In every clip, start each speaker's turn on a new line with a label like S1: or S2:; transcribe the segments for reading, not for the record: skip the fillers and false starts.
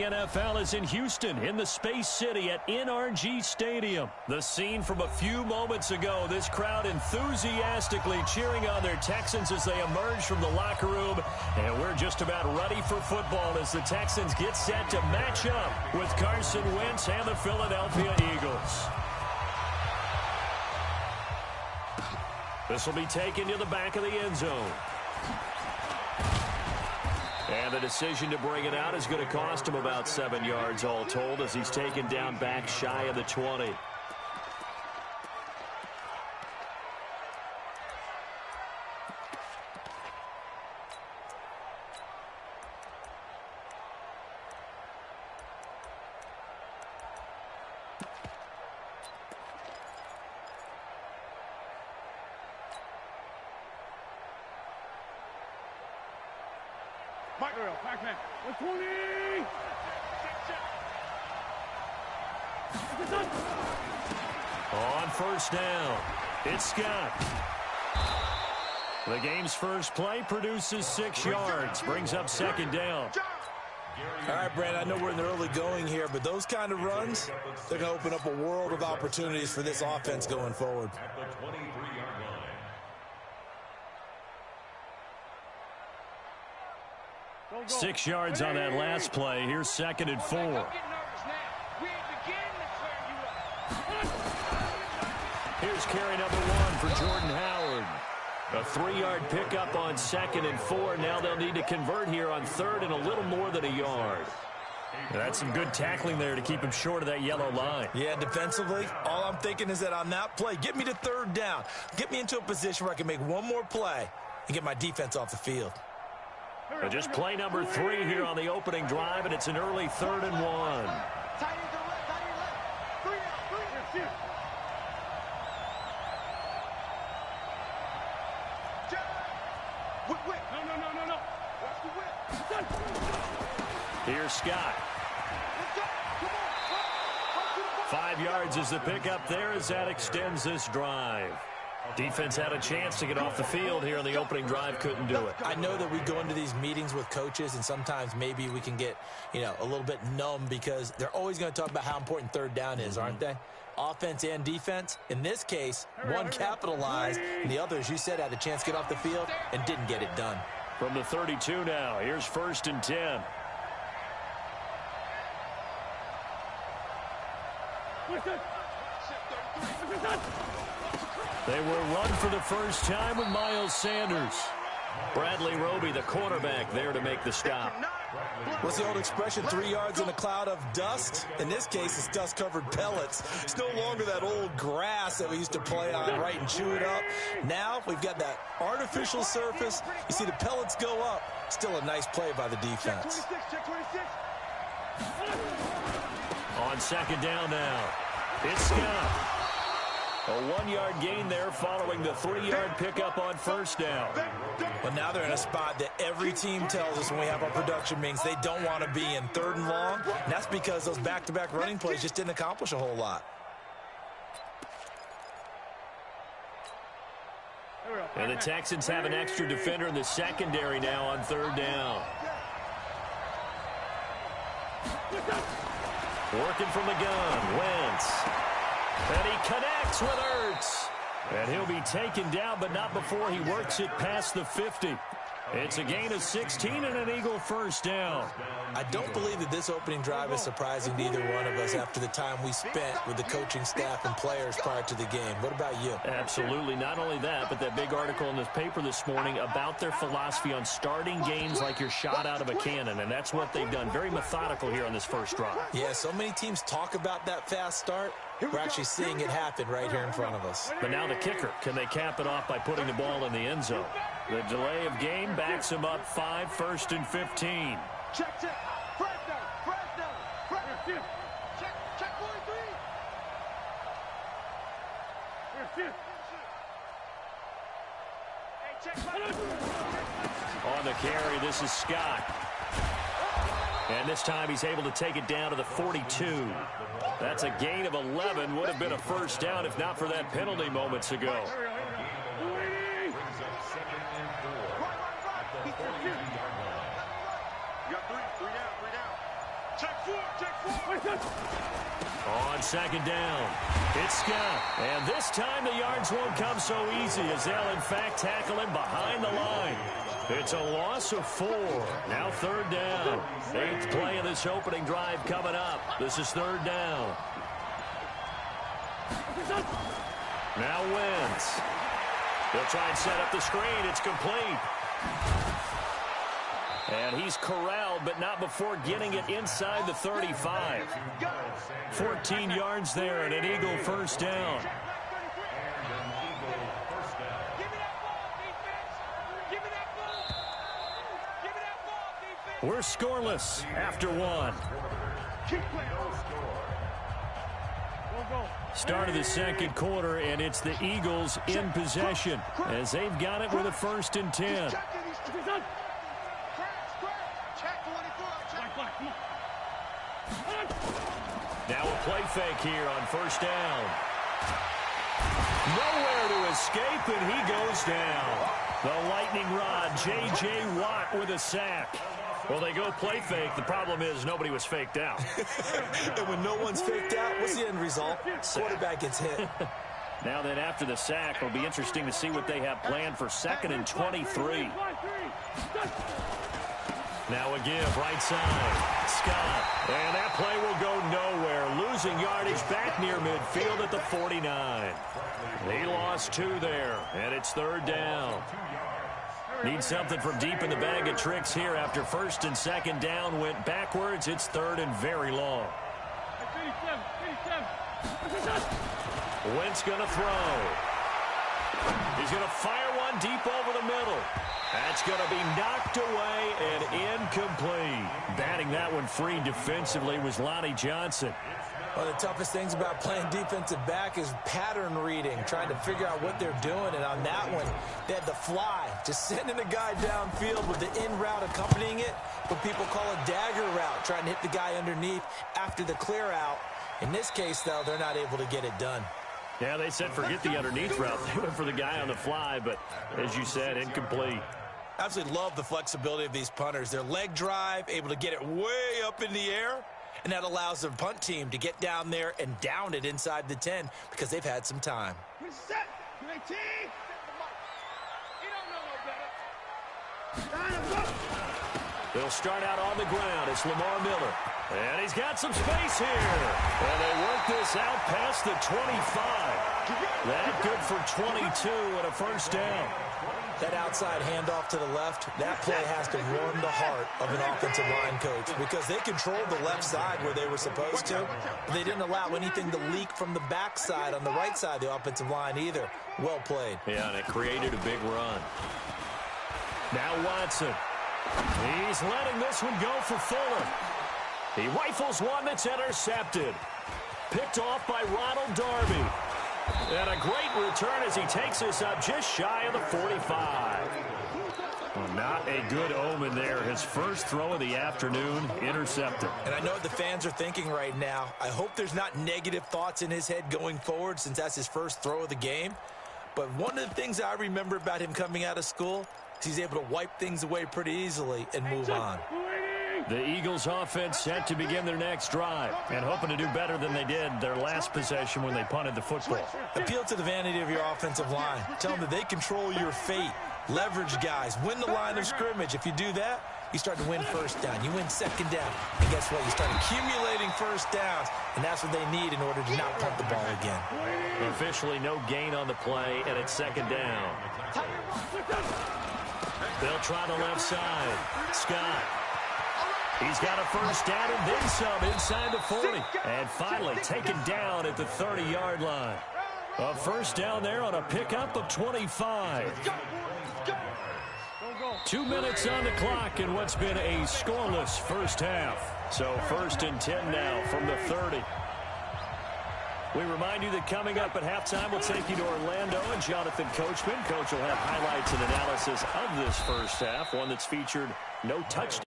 S1: NFL is in Houston, in the Space City at NRG Stadium. The scene from a few moments ago, this crowd enthusiastically cheering on their Texans as they emerge from the locker room. And we're just about ready for football as the Texans get set to match up with Carson Wentz and the Philadelphia Eagles. This will be taken to the back of the end zone. And the decision to bring it out is going to cost him about 7 yards all told as he's taken down back shy of the 20. On first down, it's Scott. The game's first play produces 6 yards, brings up second down.
S2: All right, Brandon, I know we're in the early going here, but those kind of runs, they're going to open up a world of opportunities for this offense going forward.
S1: 6 yards on that last play. Here's 2nd and 4. Here's carry number 1 for Jordan Howard. A 3-yard pickup on 2nd and 4. Now they'll need to convert here on 3rd and a little more than a yard. That's some good tackling there to keep him short of that yellow line.
S2: Yeah, defensively, all I'm thinking is that on that play, get me to 3rd down. Get me into a position where I can make one more play and get my defense off the field.
S1: Just play number 3 here on the opening drive, and it's an early 3rd and 1. Here's Scott. 5 yards is the pickup there as that extends this drive. Defense had a chance to get off the field here on the opening drive, couldn't do it.
S2: I know that we go into these meetings with coaches, and sometimes maybe we can get, a little bit numb because they're always going to talk about how important 3rd down is, aren't they? Offense and defense. In this case, one capitalized, and the other, as you said, had a chance to get off the field and didn't get it done.
S1: From the 32 now, here's 1st and 10. They will run for the first time with Miles Sanders. Bradley Roby, the quarterback, there to make the stop.
S2: What's the old expression, 3 yards in a cloud of dust? In this case, it's dust-covered pellets. It's no longer that old grass that we used to play on, right, and chew it up. Now we've got that artificial surface. You see the pellets go up. Still a nice play by the defense.
S1: On 2nd down now, it's Scott. A 1-yard gain there following the 3-yard pickup on 1st down.
S2: But now they're in a spot that every team tells us when we have our production meetings they don't want to be in 3rd and long. And that's because those back-to-back running plays just didn't accomplish a whole lot.
S1: And the Texans have an extra defender in the secondary now on 3rd down. Working from the gun, Wentz. And he connects with Ertz. And he'll be taken down, but not before he works it past the 50. It's a gain of 16 and an Eagle first down.
S2: I don't believe that this opening drive is surprising to either one of us after the time we spent with the coaching staff and players prior to the game. What about you?
S1: Absolutely. Not only that, but that big article in the paper this morning about their philosophy on starting games like you're shot out of a cannon, and that's what they've done. Very methodical here on this first drive.
S2: Yeah, so many teams talk about that fast start. We're actually seeing it happen right here in front of us.
S1: But now the kicker. Can they cap it off by putting the ball in the end zone? The delay of game backs him up 5, 1st and 15.
S3: Check. Check 43.
S1: On the carry, this is Scott. And this time he's able to take it down to the 42. That's a gain of 11. Would have been a first down if not for that penalty moments ago. On second down, it's Scott. And this time the yards won't come so easy as they'll, in fact, tackle him behind the line. It's a loss of 4. Now third down. 8th play of this opening drive coming up. This is third down. Now Wentz. They'll try and set up the screen. It's complete. And he's corralled, but not before getting it inside the 35. 14 yards there and an Eagle first down. We're scoreless after 1. Start of the second quarter, and it's the Eagles in possession as they've got it with a 1st and 10. Now a play fake here on first down. Nowhere to escape, and he goes down. The lightning rod, J.J. Watt with a sack. Well, they go play fake. The problem is nobody was faked out.
S2: And when no one's faked out, what's the end result? Quarterback gets hit.
S1: Now then, after the sack, it'll be interesting to see what they have planned for 2nd and 23. Now a give, right side. Scott. And that play will go nowhere. Losing yardage back near midfield at the 49. He lost 2 there, and it's third down. Need something from deep in the bag of tricks here after 1st and 2nd down went backwards. It's 3rd and very long. Wentz going to throw. He's going to fire one deep over the middle. That's going to be knocked away and incomplete. Batting that one free defensively was Lonnie Johnson.
S2: One of the toughest things about playing defensive back is pattern reading, trying to figure out what they're doing. And on that one, they had the fly, just sending a guy downfield with the in route accompanying it, what people call a dagger route, trying to hit the guy underneath after the clear out. In this case, though, they're not able to get it done.
S1: Yeah, they said forget the underneath route. They went for the guy on the fly, but as you said, incomplete.
S2: Absolutely love the flexibility of these punters. Their leg drive, able to get it way up in the air, and that allows the punt team to get down there and down it inside the 10 because they've had some time.
S1: They'll start out on the ground. It's Lamar Miller. And he's got some space here. And they work this out past the 25. That good for 22 and a first down.
S2: That outside handoff to the left, that play has to warm the heart of an offensive line coach because they controlled the left side where they were supposed to. But they didn't allow anything to leak from the backside on the right side of the offensive line either. Well played.
S1: Yeah, and it created a big run. Now Watson. He's letting this one go for Fuller. He rifles one that's intercepted. Picked off by Ronald Darby. And a great return as he takes us up just shy of the 45. Well, not a good omen there. His first throw of the afternoon, intercepted.
S2: And I know what the fans are thinking right now. I hope there's not negative thoughts in his head going forward since that's his first throw of the game. But one of the things I remember about him coming out of school is he's able to wipe things away pretty easily and move on.
S1: The Eagles offense set to begin their next drive and hoping to do better than they did their last possession when they punted the football.
S2: Appeal to the vanity of your offensive line. Tell them that they control your fate. Leverage guys. Win the line of scrimmage. If you do that, you start to win first down. You win second down. And guess what? You start accumulating first downs, and that's what they need in order to not punt the ball again.
S1: Officially no gain on the play, and it's second down. They'll try the left side. Scott. He's got a first down and then some inside the 40. And finally taken down at the 30-yard line. A first down there on a pickup of 25. 2 minutes on the clock in what's been a scoreless first half. So 1st and 10 now from the 30. We remind you that coming up at halftime, we'll take you to Orlando and Jonathan Coachman. Coach will have highlights and analysis of this first half, one that's featured no touchdowns.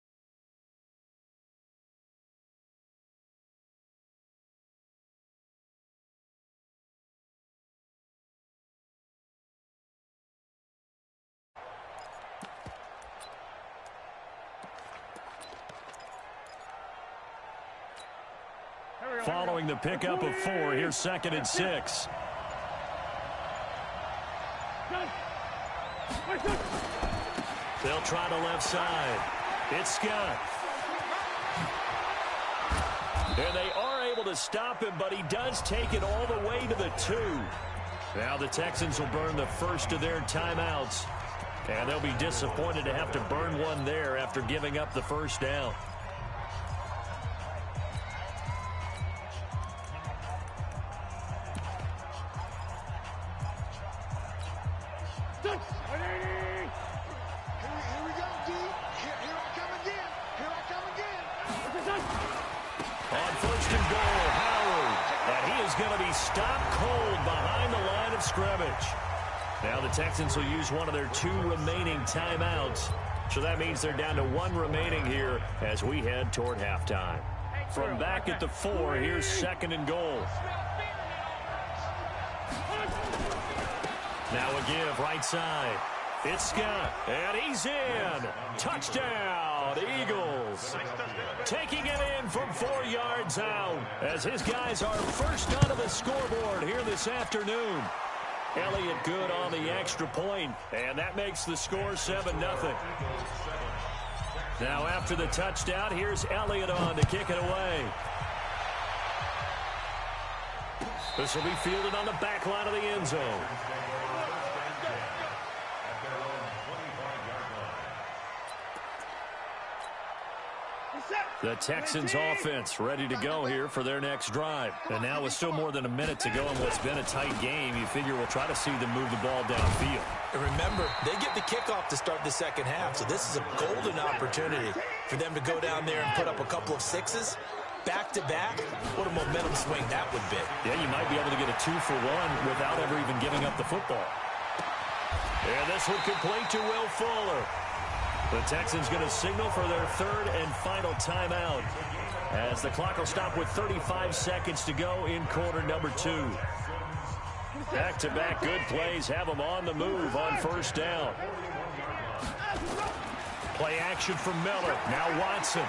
S1: Following the pickup of 4, here's 2nd and 6. They'll try the left side. It's Scott. And they are able to stop him, but he does take it all the way to the 2. Now the Texans will burn the first of their timeouts. And they'll be disappointed to have to burn one there after giving up the first down. On 1st and goal, Howard. And he is going to be stopped cold behind the line of scrimmage. Now the Texans will use one of their 2 remaining timeouts. So that means they're down to 1 remaining here as we head toward halftime. From back at the 4, here's 2nd and goal. Now a give right side. It's Scott, and he's in. Touchdown, Eagles. Taking it in from 4 yards out as his guys are first onto the scoreboard here this afternoon. Elliott good on the extra point, and that makes the score 7-0. Now after the touchdown, here's Elliott on to kick it away. This will be fielded on the back line of the end zone. The Texans offense ready to go here for their next drive. And now with still more than a minute to go in what's been a tight game, you figure we'll try to see them move the ball downfield.
S2: And remember, they get the kickoff to start the second half, so this is a golden opportunity for them to go down there and put up a couple of 6s. Back-to-back, what a momentum swing that would be.
S1: Yeah, you might be able to get a 2-for-1 without ever even giving up the football. And this would complete to Will Fuller. The Texans going to signal for their 3rd and final timeout as the clock will stop with 35 seconds to go in quarter number 2. Back-to-back good plays have them on the move on 1st down. Play action from Miller. Now Watson.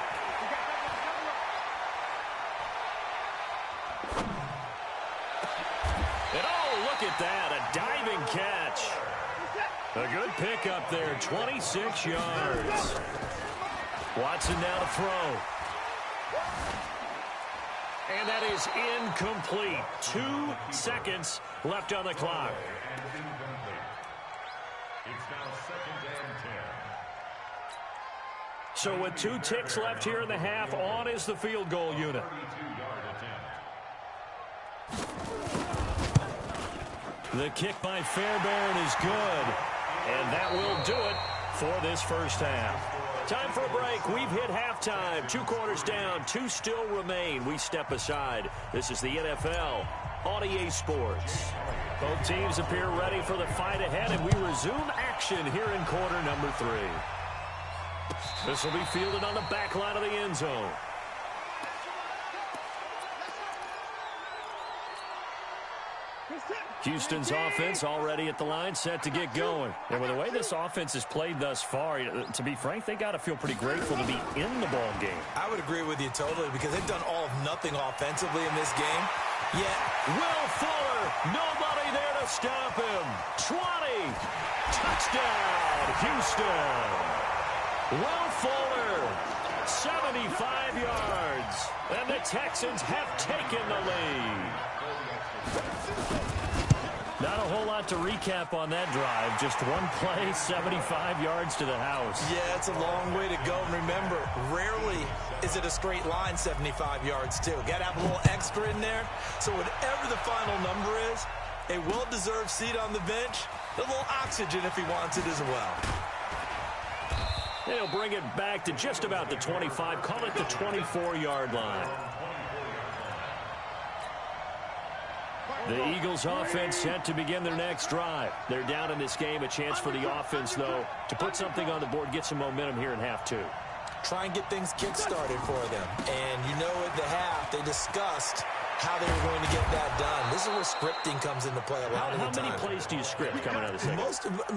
S1: And oh, look at that, a diving catch. A good pickup there, 26 yards. Watson now to throw. And that is incomplete. 2 seconds left on the clock. So with 2 ticks left here in the half, on is the field goal unit. The kick by Fairbairn is good. And that will do it for this first half. Time for a break. We've hit halftime. 2 quarters down. 2 still remain. We step aside. This is the NFL on EA Sports. Both teams appear ready for the fight ahead, and we resume action here in quarter number 3. This will be fielded on the back line of the end zone. Houston's offense already at the line, set to get going. And with the way this offense has played thus far, to be frank, they got to feel pretty grateful to be in the ball game.
S2: I would agree with you totally because they've done all of nothing offensively in this game. Yet,
S1: Will Fuller, nobody there to stop him. 20, touchdown, Houston. Will Fuller, 75 yards, and the Texans have taken the lead. Not a whole lot to recap on that drive. Just 1 play, 75 yards to the house.
S2: Yeah, it's a long way to go. And remember, rarely is it a straight line 75 yards, too. Got to have a little extra in there. So whatever the final number is, a well-deserved seat on the bench, a little oxygen if he wants it as well.
S1: They'll bring it back to just about the 25. Call it the 24-yard line. The Eagles offense set to begin their next drive. They're down in this game. A chance for the offense, though, to put something on the board, get some momentum here in half 2.
S2: Try and get things kick-started for them. And you know at the half, they discussed how they were going to get that done. This is where scripting comes into play a lot of the time.
S1: How many plays do you script coming out of the second?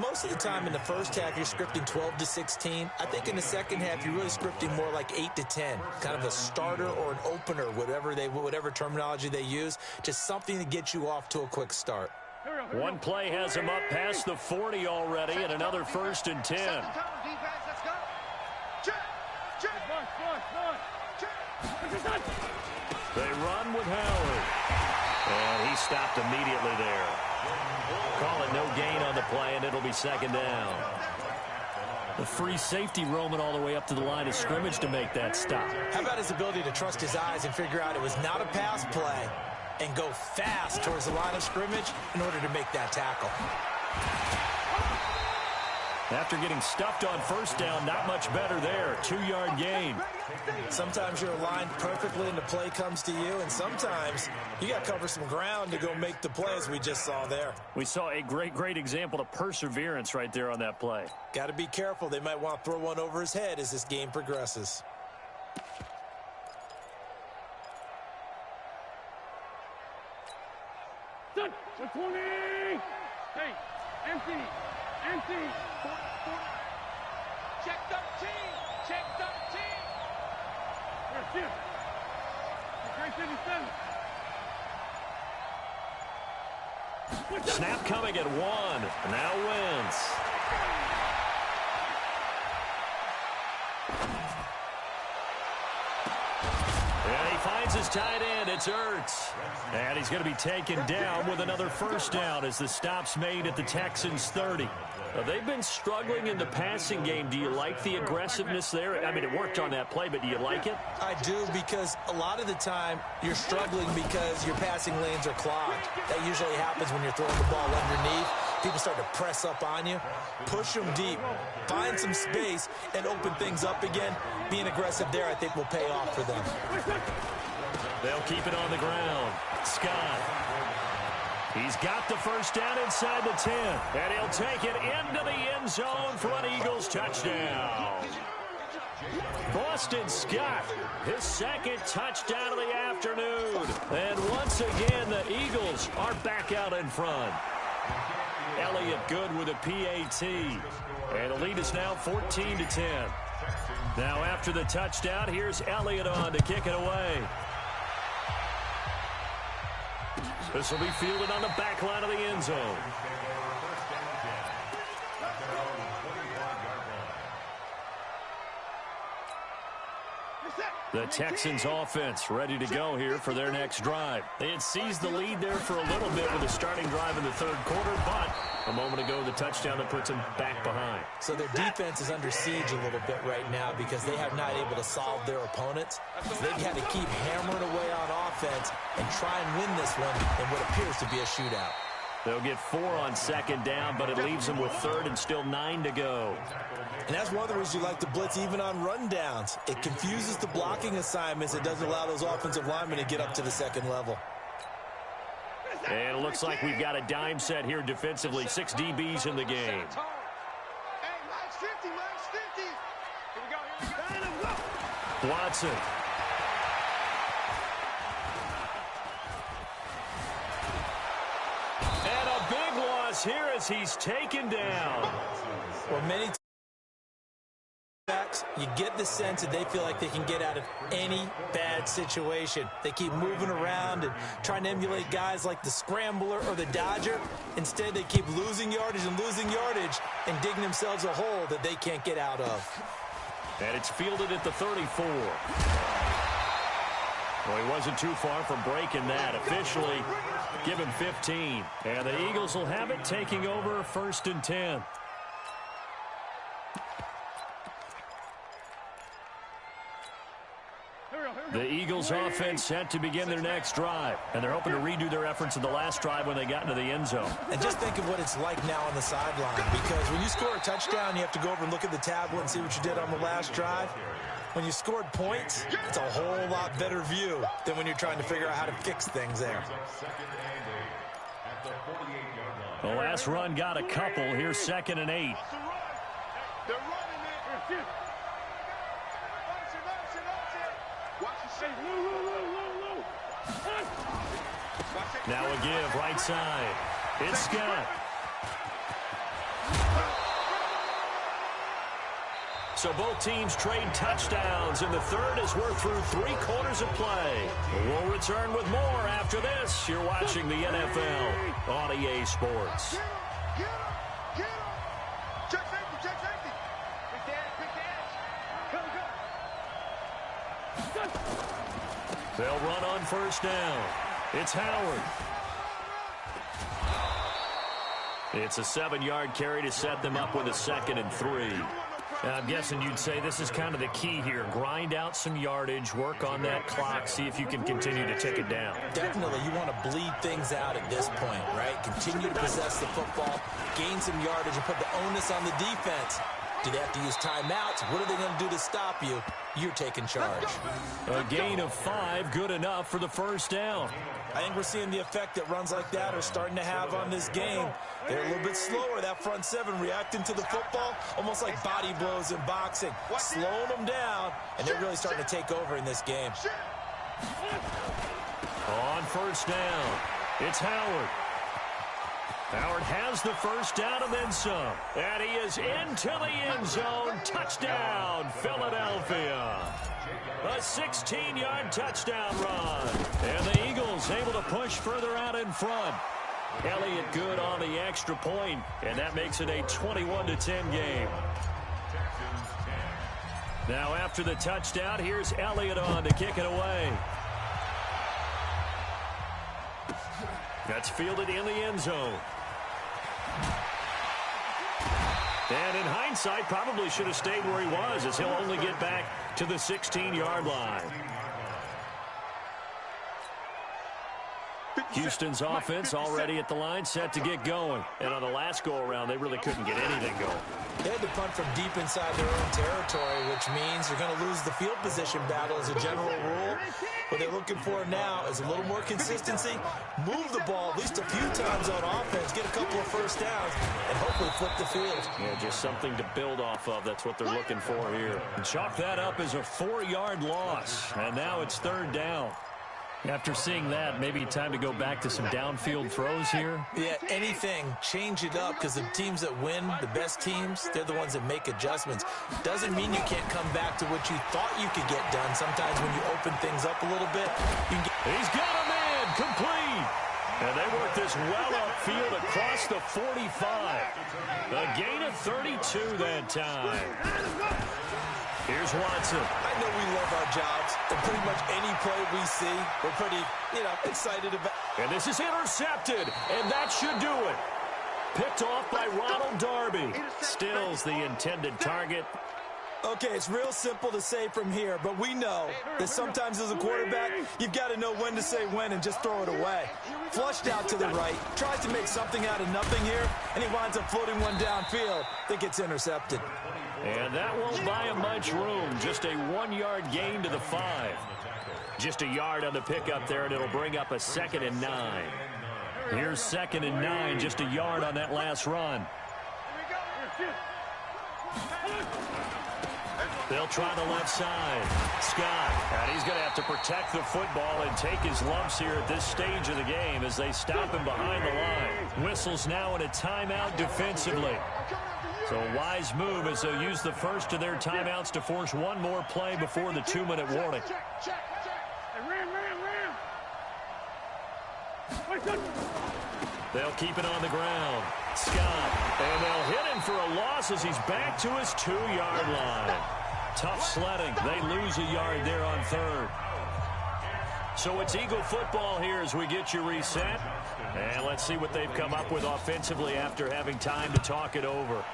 S2: Most of the time in the first half, you're scripting 12 to 16. I think in the second half, you're really scripting more like 8 to 10. Kind of a starter or an opener, whatever terminology they use. Just something to get you off to a quick start.
S1: One play has him up past the 40 already, and another 1st and 10. They run with Howard. And he stopped immediately there. Call it no gain on the play, and it'll be 2nd down. The free safety roaming all the way up to the line of scrimmage to make that stop.
S2: How about his ability to trust his eyes and figure out it was not a pass play and go fast towards the line of scrimmage in order to make that tackle.
S1: After getting stuffed on 1st down, not much better there. 2-yard gain.
S2: Sometimes you're aligned perfectly and the play comes to you, and sometimes you got to cover some ground to go make the play, as we just saw there.
S1: We saw a great example of perseverance right there on that play.
S2: Got to be careful. They might want to throw one over his head as this game progresses.
S3: Set. 20. Hey, empty. Check 13. Check 13. Here's
S1: Snap coming at 1. Now Wentz. And he finds his tight end. It's Ertz. And he's going to be taken down with another 1st down as the stop's made at the Texans' 30. They've been struggling in the passing game. Do you like the aggressiveness there? I mean, it worked on that play, but do you like it?
S2: I do, because a lot of the time you're struggling because your passing lanes are clogged. That usually happens when you're throwing the ball underneath. People start to press up on you. Push them deep. Find some space and open things up again. Being aggressive there, I think, will pay off for them.
S1: They'll keep it on the ground. Scott. He's got the 1st down inside the 10. And he'll take it into the end zone for an Eagles touchdown. Boston Scott, his 2nd touchdown of the afternoon. And once again, the Eagles are back out in front. Elliott good with a PAT. And the lead is now 14-10. Now after the touchdown, here's Elliott on to kick it away. This will be fielded on the back line of the end zone. The Texans offense ready to go here for their next drive. They had seized the lead there for a little bit with a starting drive in the 3rd quarter, but a moment ago the touchdown that puts them back behind.
S2: So their defense is under siege a little bit right now because they have not able to solve their opponents. So they've had to keep hammering away on offense and try and win this one in what appears to be a shootout.
S1: They'll get 4 on 2nd down, but it leaves them with 3rd and still 9 to go.
S2: And that's one of the reasons you like to blitz even on rundowns. It confuses the blocking assignments. It doesn't allow those offensive linemen to get up to the 2nd level.
S1: And it looks like we've got a dime set here defensively. 6 DBs in the game.
S3: Hey, Mike's 50. Here we go.
S1: Watson. And a big loss here as he's taken down.
S2: Well, many backs, you get the sense that they feel like they can get out of any bad situation. They keep moving around and trying to emulate guys like the Scrambler or the Dodger. Instead, they keep losing yardage and digging themselves a hole that they can't get out of.
S1: And it's fielded at the 34. Well, he wasn't too far from breaking that. Officially, give him 15. And the Eagles will have it, taking over 1st and 10. The Eagles offense set to begin their next drive. And they're hoping to redo their efforts in the last drive when they got into the end zone.
S2: And just think of what it's like now on the sideline. Because when you score a touchdown, you have to go over and look at the tablet and see what you did on the last drive. When you scored points, it's a whole lot better view than when you're trying to figure out how to fix things there.
S1: The last run got a couple. Here's 2nd and 8.
S3: They're running it. Watch it.
S1: Now a give right side. It's Scott. So both teams trade touchdowns in the third as we're through 3 quarters of play. We'll return with more after this. You're watching the NFL on EA Sports.
S3: Get him! Check safety, check safety! Quick dash! Come.
S1: They'll run on first down. It's Howard. It's a 7-yard carry to set them up with a 2nd and 3. I'm guessing you'd say this is kind of the key here. Grind out some yardage, work on that clock, see if you can continue to tick it down.
S2: Definitely, you want to bleed things out at this point, right? Continue to possess the football, gain some yardage, and put the onus on the defense. Do they have to use timeouts? What are they going to do to stop you? You're taking charge.
S1: A gain of 5, good enough for the first down.
S2: I think we're seeing the effect that runs like that are starting to have on this game. They're a little bit slower, that front 7, reacting to the football, almost like body blows in boxing, slowing them down, and they're really starting to take over in this game.
S1: On first down, it's Howard. Howard has the first down and then some. And he is into the end zone. Touchdown, Philadelphia. A 16-yard touchdown run. And the Eagles able to push further out in front. Elliott good on the extra point, and that makes it a 21-10 game. Now after the touchdown, here's Elliott on to kick it away. That's fielded in the end zone. And in hindsight, probably should have stayed where he was, as he'll only get back to the 16-yard line. Houston's offense already at the line, set to get going. And on the last go-around, they really couldn't get anything going.
S2: They had to punt from deep inside their own territory, which means they're going to lose the field position battle as a general rule. What they're looking for now is a little more consistency, move the ball at least a few times on offense, get a couple of first downs, and hopefully flip the field.
S1: Yeah, just something to build off of. That's what they're looking for here. And chalk that up as a 4-yard loss, and now it's 3rd down. After seeing that, maybe time to go back to some downfield throws here.
S2: Yeah, anything. Change it up, because the teams that win, the best teams, they're the ones that make adjustments. Doesn't mean you can't come back to what you thought you could get done. Sometimes when you open things up a little bit, you can get...
S1: He's got a man, complete. And they work this well upfield across the 45. A gain of 32 that time. Here's Watson.
S2: I know we love our jobs, and pretty much any play we see, we're pretty, excited about.
S1: And this is intercepted, and that should do it. Picked off by Ronald Darby. Stills the intended target.
S2: Okay, it's real simple to say from here, but we know that sometimes as a quarterback, you've got to know when to say when and just throw it away. Flushed out to the right, tries to make something out of nothing here, and he winds up floating one downfield that gets intercepted.
S1: And that won't buy him much room. Just a 1-yard gain to the 5. Just a yard on the pickup there, and it'll bring up a 2nd and 9. Here's 2nd and 9, just a yard on that last run. They'll try the left side. Scott, and he's going to have to protect the football and take his lumps here at this stage of the game as they stop him behind the line. Whistles now in a timeout defensively. So a wise move as they'll use the first of their timeouts to force one more play before the 2-minute warning. They'll keep it on the ground. Scott, and they'll hit him for a loss as he's back to his 2-yard line. Tough sledding. They lose a yard there on 3rd. So it's Eagle football here as we get you reset. And let's see what they've come up with offensively after having time to talk it over.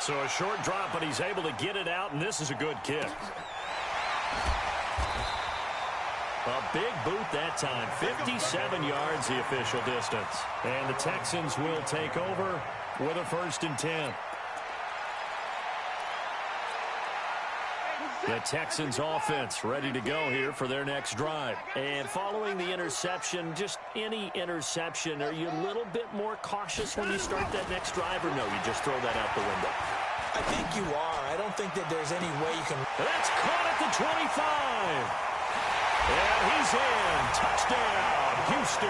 S1: So a short drop, but he's able to get it out, and this is a good kick. A big boot that time. 57 yards the official distance. And the Texans will take over with a 1st and 10. The Texans offense ready to go here for their next drive. And following the interception, just any interception, are you a little bit more cautious when you start that next drive, or no, you just throw that out the window?
S2: I think you are. I don't think that there's any way you can...
S1: That's caught at the 25. And he's in. Touchdown, Houston.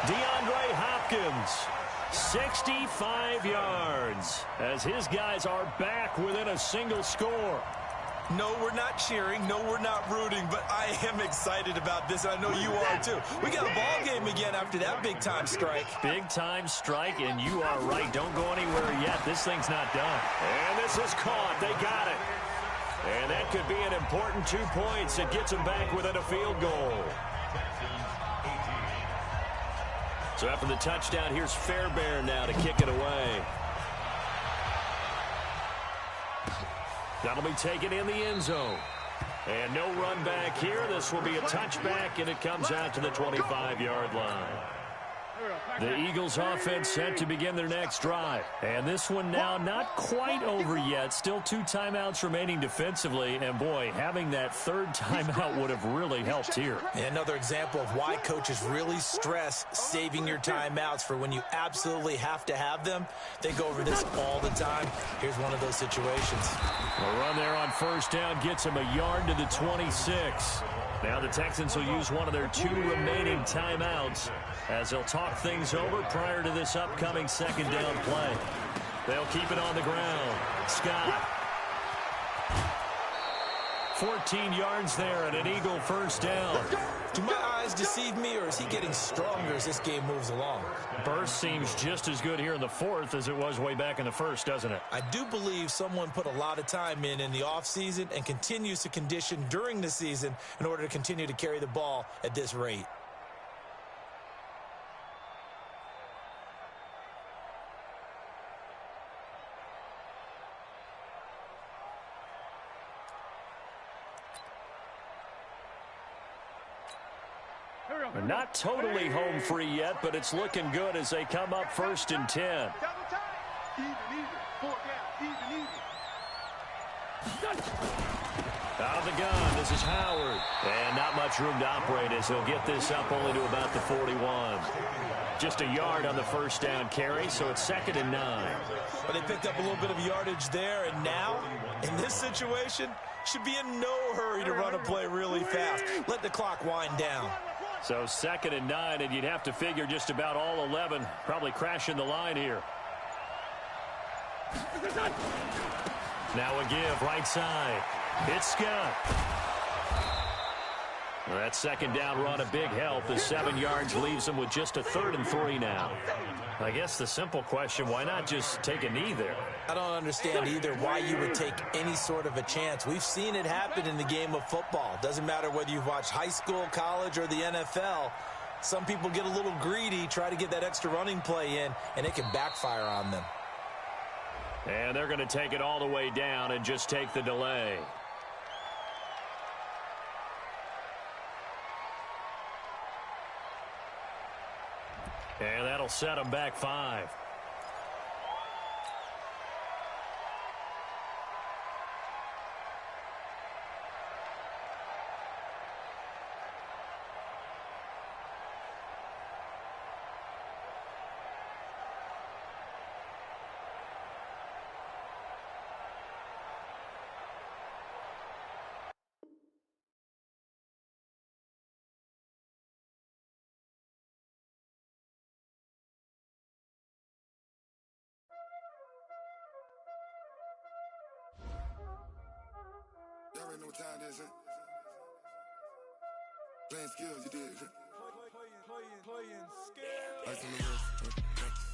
S1: DeAndre Hopkins, 65 yards, as his guys are back within a single score.
S2: No, we're not cheering. No, we're not rooting, but I am excited about this, and I know you are too. We got a ball game again after that big-time strike.
S1: Big-time strike, and you are right. Don't go anywhere yet. This thing's not done. And this is caught. They got it. And that could be an important 2 points. It gets them back within a field goal. So after the touchdown, here's Fairbairn now to kick it away. That'll be taken in the end zone. And no run back here. This will be a touchback, and it comes out to the 25-yard line. The Eagles offense set to begin their next drive. And this one now not quite over yet. Still 2 timeouts remaining defensively. And, boy, having that third timeout would have really helped here.
S2: And another example of why coaches really stress saving your timeouts for when you absolutely have to have them. They go over this all the time. Here's one of those situations.
S1: A run there on first down gets him a yard to the 26. Now the Texans will use one of their 2 remaining timeouts as they'll talk things over prior to this upcoming second down play. They'll keep it on the ground. Scott. 14 yards there and an Eagle first down.
S2: Do my eyes deceive me, or is he getting stronger as this game moves along?
S1: Burst seems just as good here in the fourth as it was way back in the first, doesn't it?
S2: I do believe someone put a lot of time in the offseason and continues to condition during the season in order to continue to carry the ball at this rate.
S1: They're not totally home free yet, but it's looking good as they come up 1st and 10. Out of the gun, this is Howard. And not much room to operate as he'll get this up only to about the 41. Just a yard on the first down carry, so it's 2nd and 9.
S2: But they picked up a little bit of yardage there, and now, in this situation, should be in no hurry to run a play really fast. Let the clock wind down.
S1: So 2nd and 9, and you'd have to figure just about all 11 probably crashing the line here. Now a give, right side. It's Scott. Well, that second down run a big help. The 7 yards leaves him with just a 3rd and 3 now. I guess the simple question, why not just take a knee there?
S2: I don't understand either why you would take any sort of a chance. We've seen it happen in the game of football. Doesn't matter whether you've watched high school, college, or the NFL. Some people get a little greedy, try to get that extra running play in, and it can backfire on them.
S1: And they're going to take it all the way down and just take the delay. And that'll set them back 5.
S4: Y'all already know what time it is, huh? Playing skills, you did, huh? Playing skills. Ice on the wrist,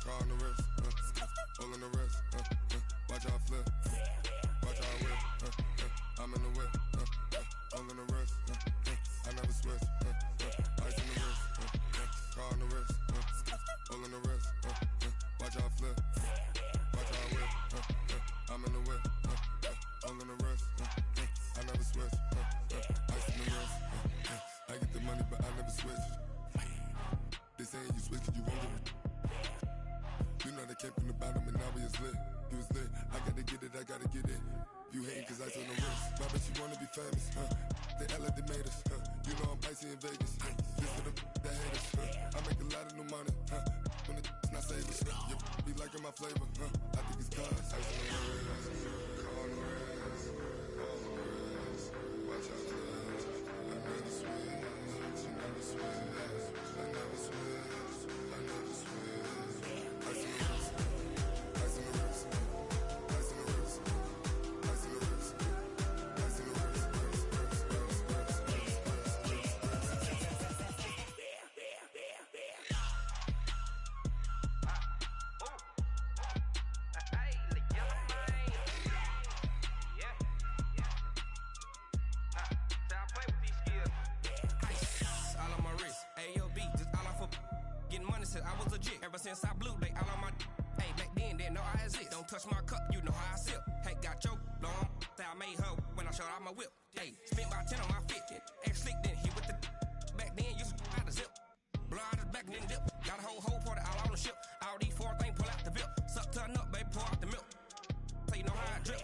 S4: car on the wrist, hole in the wrist, watch out flip, watch out whip, I'm in the whip, hole in the wrist, I never switch, ice on the wrist, car on the wrist, hole in the wrist, watch out flip, watch out whip, I'm in the whip, hole in the wrist, I never switch, ice in the wrist, I get the money but I never switch. They saying you switch, you won't get it. You know they came from the bottom and now we is lit. You was lit, I gotta get it, I gotta get it. You hating cause I told no wrist. My bitch, you wanna be famous, They Ella, they made us, You know I'm icy in Vegas, This for the that hate us, I make a lot of new money, When the not savers, You be liking my flavor, I think it's cause ice on the wrist, on the wrist, watch out, I never switch, I never switch.
S5: since I blew, they all on my. Hey, back then, didn't know I exist. Don't touch my cup, you know how I sip. Hey, got your long. I made her when I showed out my whip. Hey, spent about 10 on my fit. Ex-slick, then hit with the. Back then, used to out the zip. Blow out his back, then dip. Got a whole party all on the ship. All these four things, pull out the bip. Suck, turn up, baby, pour out the milk. So you know how I drip.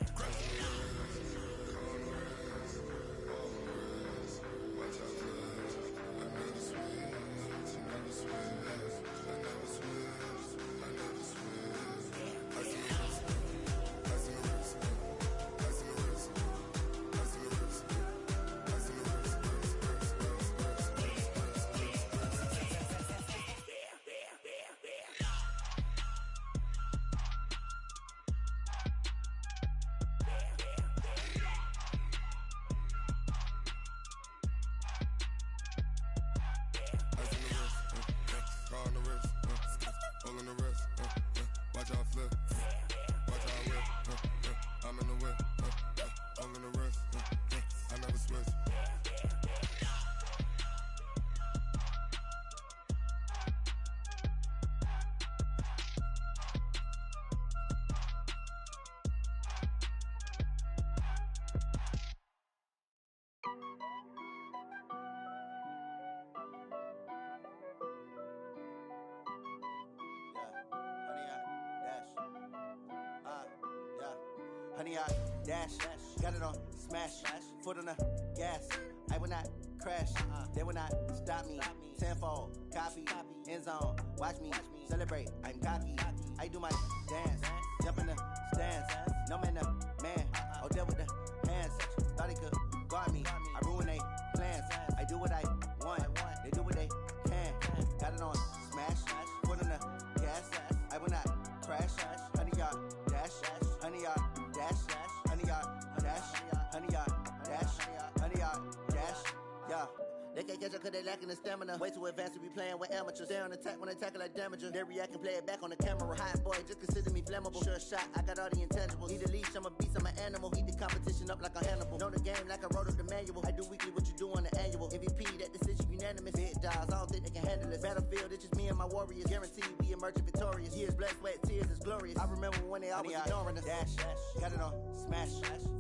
S6: Honey, I dash, got it on smash, foot on the gas. I will not crash, they will not stop me. Tenfold, copy, end zone, watch me celebrate. I'm cocky, I do my dance, jump in the stands. No man, the man, oh, deal with the hands. Thought he could guard me, I ruin they plans. I do what I want, they do what they can. Got it on smash, foot on the gas. I will not crash, honey, y'all dash, honey, y'all dash, honey, y'all dash, honey, y'all dash, honey, y'all dash, yeah. They can't catch up cause they lacking the stamina. Way too advanced to be playing with amateurs. Stay on attack when they tackle like damager. They react and play it back on the camera. Hot boy, just consider me flammable. Sure shot, I got all the intangibles. Need a leash, I'm a beast, I'm an animal. Heat the competition up like a Hannibal. Know the game like I wrote up the manual. I do weekly what you do on the annual. MVP, that decision unanimous. Big dogs, I don't think they can handle it. Battlefield, it's just me and my warriors. Guaranteed we emerging victorious. Years, blood, sweat, tears, it's glorious. I remember when they always ignoring us. Dash, got it on smash,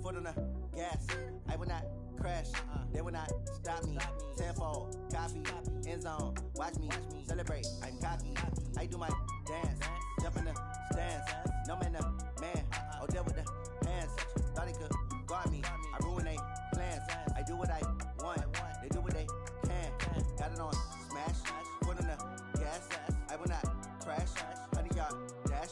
S6: foot on the gas. I will not crash, they will not stop me. Tenfold, copy, end zone, watch me celebrate. I'm cocky, I do my dance, jump in the stands. No man, the man, oh, deal with the hands. Thought he could guard me, I ruin they plans. I do what I want, they do what they can. Got it on smash, foot on the gas. I will not crash, honey, y'all dash,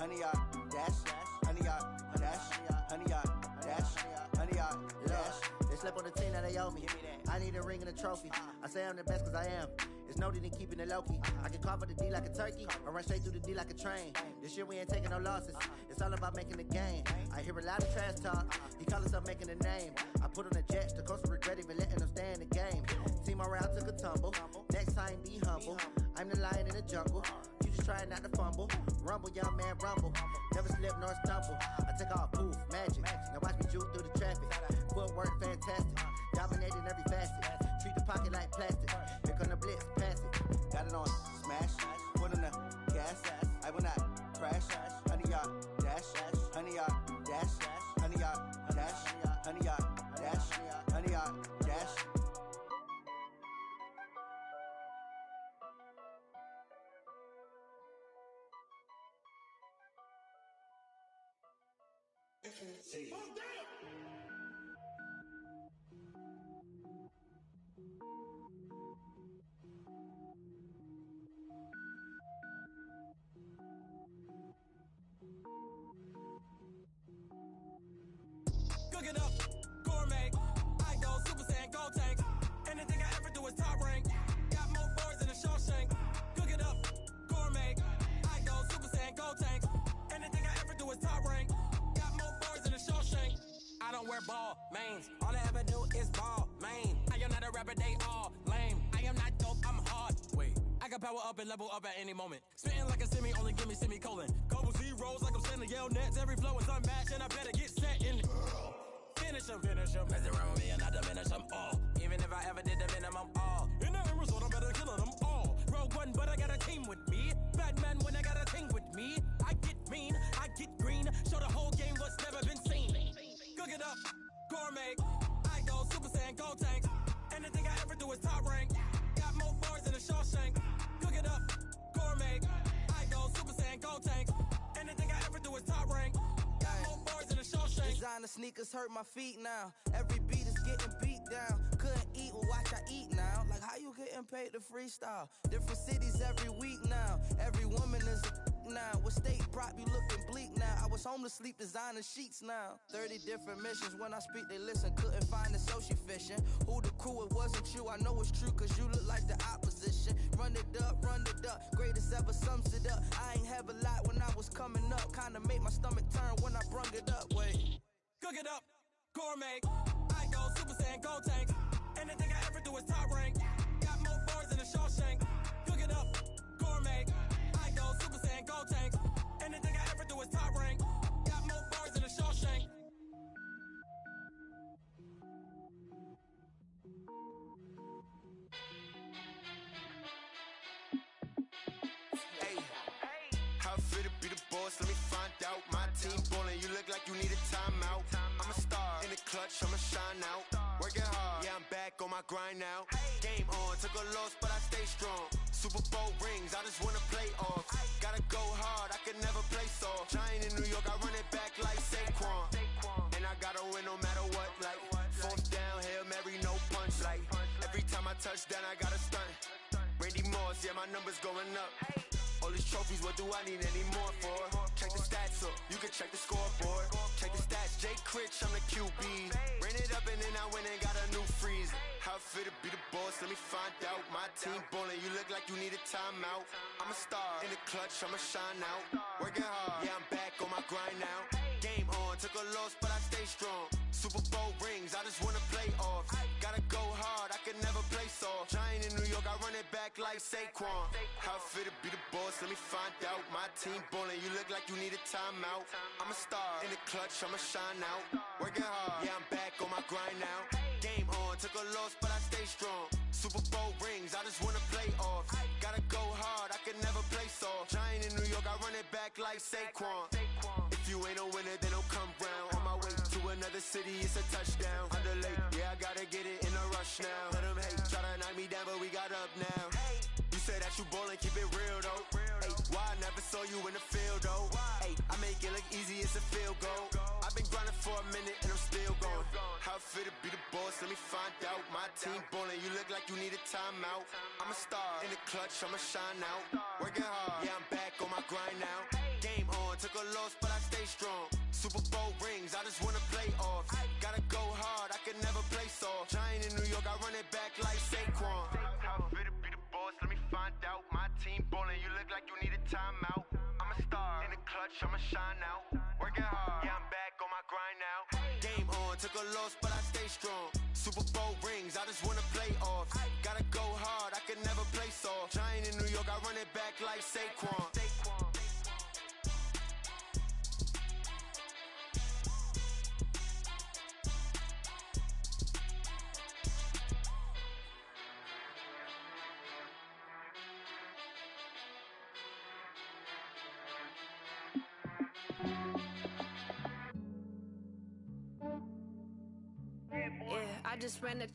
S6: honey, y'all dash, honey, y'all dash, honey, y'all dash, honey, y'all dash. They slept on the team that they owe me. I need a ring and a trophy. I say I'm the best cause I am. It's no need in keeping it low-key. I can carve for the D like a turkey, or run straight through the D like a train. This year we ain't taking no losses. It's all about making the game. I hear a lot of trash talk. He call himself making a name. I put on the jets, the coach regret even letting them stay in the game. Team morale took a tumble. Next time be humble. I'm the lion in the jungle. You just trying not to fumble. Rumble, young man, rumble. Never slip nor stumble. I take off, poof, magic. Now watch me juke through the traffic. Footwork fantastic. Dominating every facet. Treat the pocket like plastic. Here come the blitz, pass it. Got it on smash, foot on the gas. I will not crash, honey, y'all dash, honey, y'all dash, honey, y'all dash, honey, y'all dash, honey, y'all dash.
S5: Cook it up, gourmet. I go Super Saiyan, go tank. Anything I ever do is top rank. Got more boards than a Shawshank. Cook it up, gourmet. I go Super Saiyan, go tank. Anything I ever do is top rank. Got more boards than a Shawshank. I don't wear ball mains. All I ever do is ball main. I am not a rapper, they all lame. I am not dope, I'm hard. Wait, I can power up and level up at any moment. Spitting like a semi, only give me semicolon. Couple zeros like I'm sending yell nets. Every flow is unmatched and I better get set in. Finish them. Mess around with me and I diminish them all. Even if I ever did the minimum all. In the end result, I'm better killing them all. Rogue One, but I got a team with me. Batman when I designer sneakers hurt my feet now. Every beat is getting beat down. Couldn't eat, well watch I eat now. Like how you getting paid to freestyle? Different cities every week now. Every woman is a now. With state prop, you looking bleak now. I was home to sleep, designer sheets now. 30 different missions. When I speak, they listen. Couldn't find it, so she fishing. Who the crew? It wasn't you. I know it's true, cause you look like the opposition. Run it up, run it up. Greatest ever sums it up. I ain't have a lot when I was coming up. Kinda made my stomach turn when I brung it up. Wait. Cook it up, gourmet. I go Super Saiyan, gold tank. Anything I ever do is top rank. Got more bars than a Shawshank. Cook it up, gourmet. I go Super Saiyan, gold tank. Anything I ever do is top rank. Got more bars than a Shawshank.
S4: How fit to be the boss? Let me find out. My team ballin', you look like you need a timeout. I'm a star in the clutch, I'ma shine out. Working hard, yeah, I'm back on my grind now. Game on, took a loss, but I stay strong. Super Bowl rings, I just wanna play off. Gotta go hard, I can never play soft. Giant in New York, I run it back like Saquon. And I gotta win no matter what, like fourth down, Hail Mary, no punch. Like every time I touch down, I gotta stunt. Randy Moss, yeah, my numbers going up. All these trophies, what do I need any more for? Check the stats up, you can check the scoreboard. Check the stats, Jay Critch, I'm the QB. Ran it up and then I went and got a new freeze. How fit to be the boss, let me find out. My team ballin', you look like you need a timeout. I'm a star in the clutch, I'ma shine out. Working hard, yeah, I'm back on my grind now. Game on, took a loss, but I stay strong. Super Bowl rings, I just wanna play off. Gotta go hard, I can never play soft. Giant in New York, I run it back like Saquon. How fit to be the boss, let me find out. My team ballin', you look like you need a timeout. I'm a star in the clutch, I'ma shine out. Working hard, yeah, I'm back on my grind now. Game on, took a loss, but I stay strong. Super Bowl rings, I just wanna play off. Gotta go hard, I can never play soft. Giant in New York, I run it back like Saquon. If you ain't a winner, then don't come round. On my way to another city, it's a touchdown. Underlay, yeah, I gotta get it in a rush now. Let them hate, try to knock me down, but we got up now. You say that you ballin', keep it real though. Ay, why I never saw you in the field though? Ay, I make it look easy, it's a field goal. I've been grinding for a minute and I'm still going. How fit to be the boss, let me find out. My team ballin', you look like you need a timeout. I'm a star in the clutch, I'ma shine out. Working hard, yeah, I'm back on my grind now. Game on, took a loss, but I stay strong. Super Bowl rings, I just wanna play off. Gotta go hard, I can never play soft. Giant in New York, I run it back like Saquon. How fit to be the boss, let me find out. My team ballin', you look like you need a timeout. I'm a star in the clutch, I'ma shine out. Working hard, yeah, I'm back on my grind now. Game on, took a loss, but I stay strong. Super Bowl rings, I just wanna play off. Gotta go hard, I can never play soft. Giant in New York, I run it back like Saquon.
S7: Yeah, I just ran the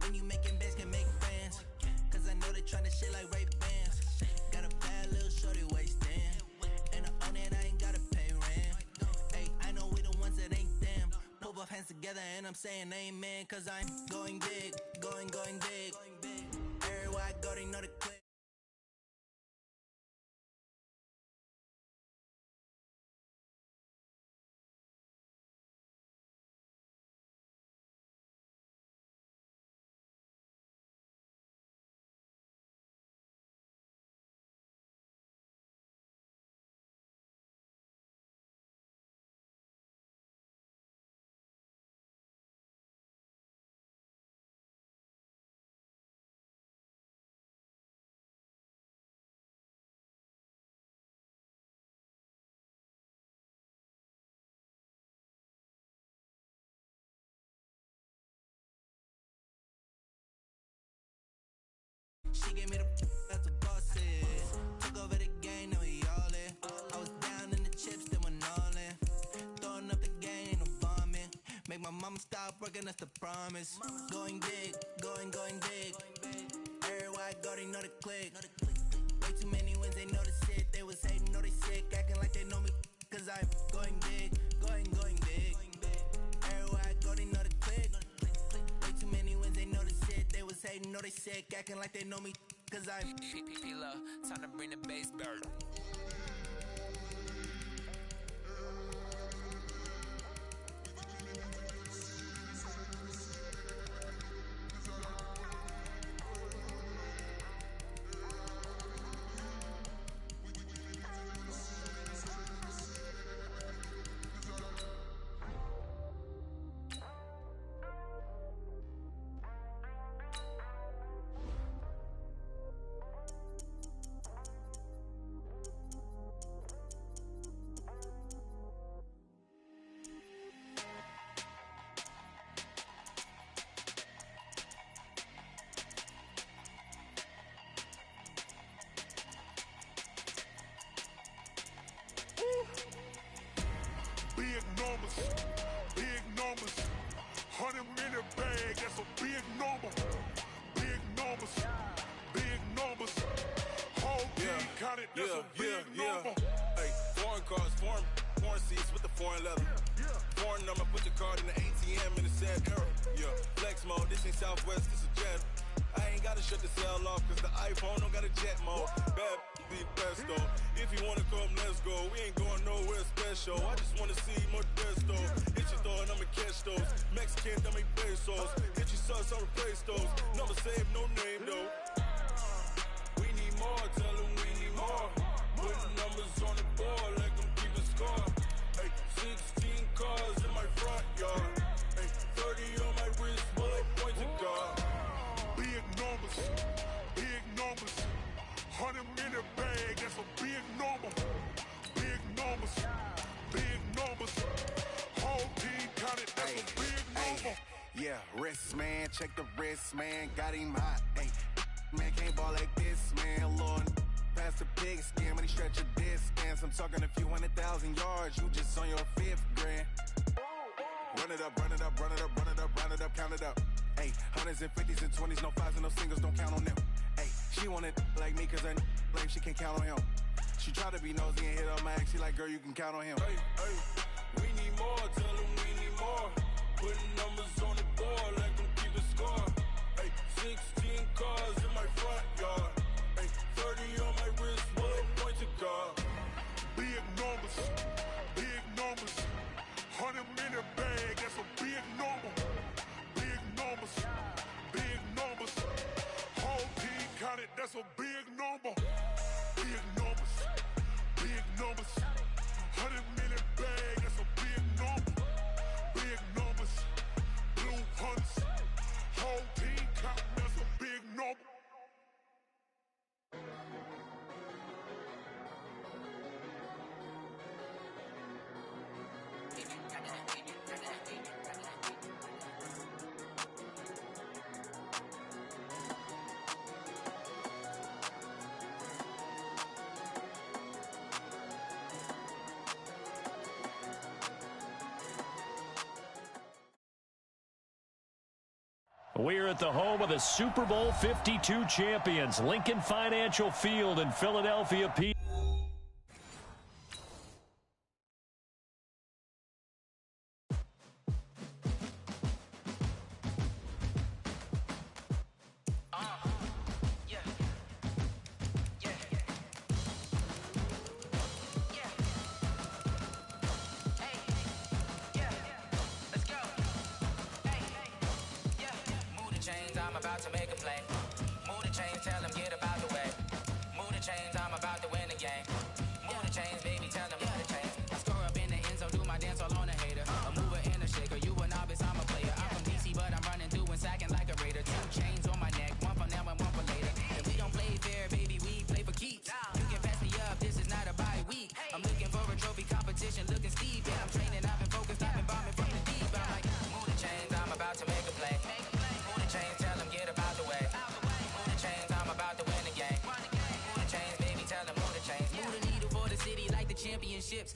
S5: When you making bands, can make fans. Cause I know they tryna shit like Ray-Bans. Got a bad little shorty wasting. And I own it, I ain't gotta pay rent. Hey, I know we the ones that ain't them. Put both hands together and I'm saying amen. Cause I'm going big, going big. Everywhere I go, they know the click. She gave me the that's the bosses. Took over the game, now we all in. I was down in the chips, then went all in. Throwing up the game, ain't no bombing. Make my mama stop working, that's the promise. Going big, going big. Everywhere I go, they know the click. Way too many wins, they know the shit. They was hating, know they sick, acting like they know me. Cause I'm going big, going big. Everywhere I go, they know the click. Way too many wins, they know the shit. They was hating, know they sick, acting like they know me. Cause I'm P-P-P-Love, time to bring the bass bird.
S3: Big numbers, 100-minute bag, that's a big number. Big numbers, whole team counted, that's a big number.
S4: Hey, foreign cars, foreign seats with the foreign leather. Foreign number, put your card in the ATM in the sad era. Yeah, flex mode, this ain't Southwest, this a jet. I ain't gotta shut the cell off, cause the iPhone don't got a jet mode. Bad be best though. If you wanna come, let's go. We ain't going nowhere special. I just wanna see more Modesto. Hit your door and I'ma catch those. Mexican, dummy pesos. Hit your sus, I'll replace those. Number saved, no name though. We need more, tell them we need more. Putting numbers on the board like I'm keeping score. Hey, 16 cars in my front yard. Hey, 30 on my wrist, bullet point to God.
S3: Big numbers, 100-minute bag, that's a big number. Big numbers, whole team counted, that's a big number.
S8: Yeah, wrist man, check the wrist man, got him hot. Ay, man can't ball like this, man. Lord, past the pig skin, but he stretch a distance. I'm talking a few 100,000 yards, you just on your 5th grand. Run it up, count it up. Ay, hundreds and 50s and 20s, no 5s and no singles, don't count on them. Ay, she want it like me, cause I like she can't count on him. She try to be nosy and hit up my ex, she like, girl, you can count on him.
S4: Hey, we need more, tell them we need more. Putting numbers on the board like I'm keeping score. Hey, 16 cars in my front yard. Hey, 30 on my wrist, bullet point to God.
S3: Big numbers, 100-minute bag, that's a big number. Big numbers, whole team counted, that's a big number. Big numbers, 100-minute bag, that's a big number. Big numbers, blue hunts, whole team counting, that's a big number.
S1: We're at the home of the Super Bowl 52 champions, Lincoln Financial Field in Philadelphia, PA.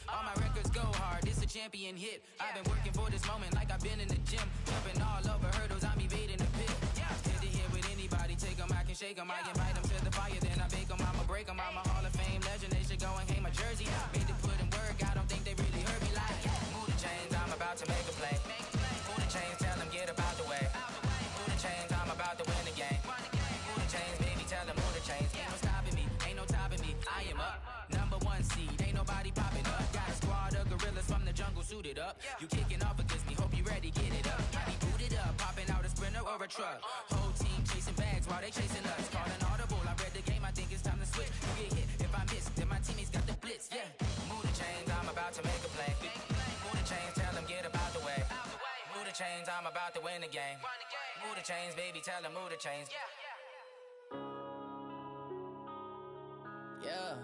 S5: All my records go hard, this a champion hit. I've been working for this moment like I've been in the gym. Jumping all over hurdles, I'm evading the pit. Head to head with anybody, take them, I can shake them. I invite them to the fire, then I bake them, I'ma break them. I'm a Hall of Fame legend, they should go and hang my jersey. Made to put in work, I don't think they really heard me like. Move the chains, I'm about to make a play. Move the chains, tell them get up out the way. Move the chains, I'm about to win the game. Move the chains, baby, tell them move the chains. Ain't no stopping me, ain't no topping me. I am up, #1 seed, ain't nobody popping up. Got a squad of gorillas from the jungle suited up. You kicking off against me, hope you ready, get it up. I be booted up, popping out a Sprinter or a truck. Whole team chasing bags while they chasing us. Calling audible, I read the game, I think it's time to switch. You get hit, if I miss, then my teammates got the blitz, yeah. Move the chains, I'm about to make a play. Move the chains, tell them get up out the way. Move the chains, I'm about to win the game. Move the chains, baby, tell them move the chains. Yeah.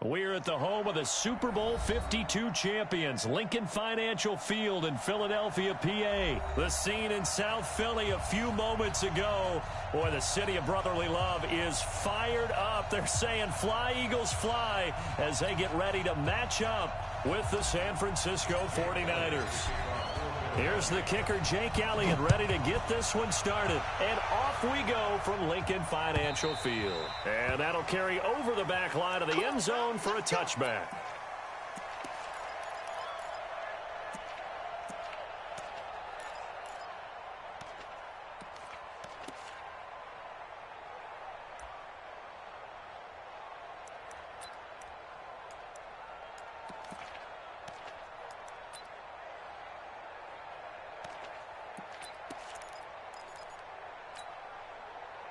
S1: We're at the home of the Super Bowl 52 champions, Lincoln Financial Field in Philadelphia, PA. The scene in South Philly a few moments ago. Boy, the city of brotherly love is fired up. They're saying, "Fly, Eagles, fly," as they get ready to match up with the San Francisco 49ers. Here's the kicker, Jake Elliott, ready to get this one started. And off we go from Lincoln Financial Field. And that'll carry over the back line of the end zone for a touchback.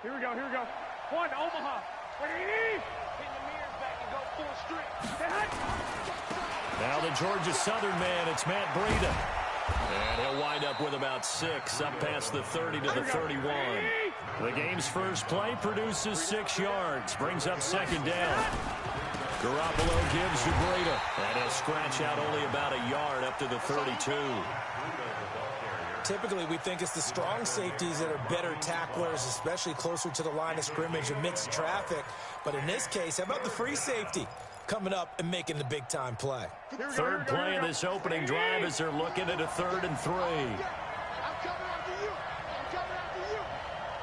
S9: Here we go, here we go. One, Omaha. What do you need? Hit the mirrors back and go full strength.
S1: Now the Georgia Southern man, it's Matt Breida. And he'll wind up with about 6, up past the 30 to the 31. The game's first play produces 6 yards, brings up second down. Garoppolo gives to Breida, and he'll scratch out only about a yard up to the 32.
S2: Typically, we think it's the strong safeties that are better tacklers, especially closer to the line of scrimmage amidst traffic. But in this case, how about the free safety coming up and making the big-time play?
S1: Third play of this opening drive as they're looking at a 3rd and 3.
S9: I'm coming after you. I'm coming after you.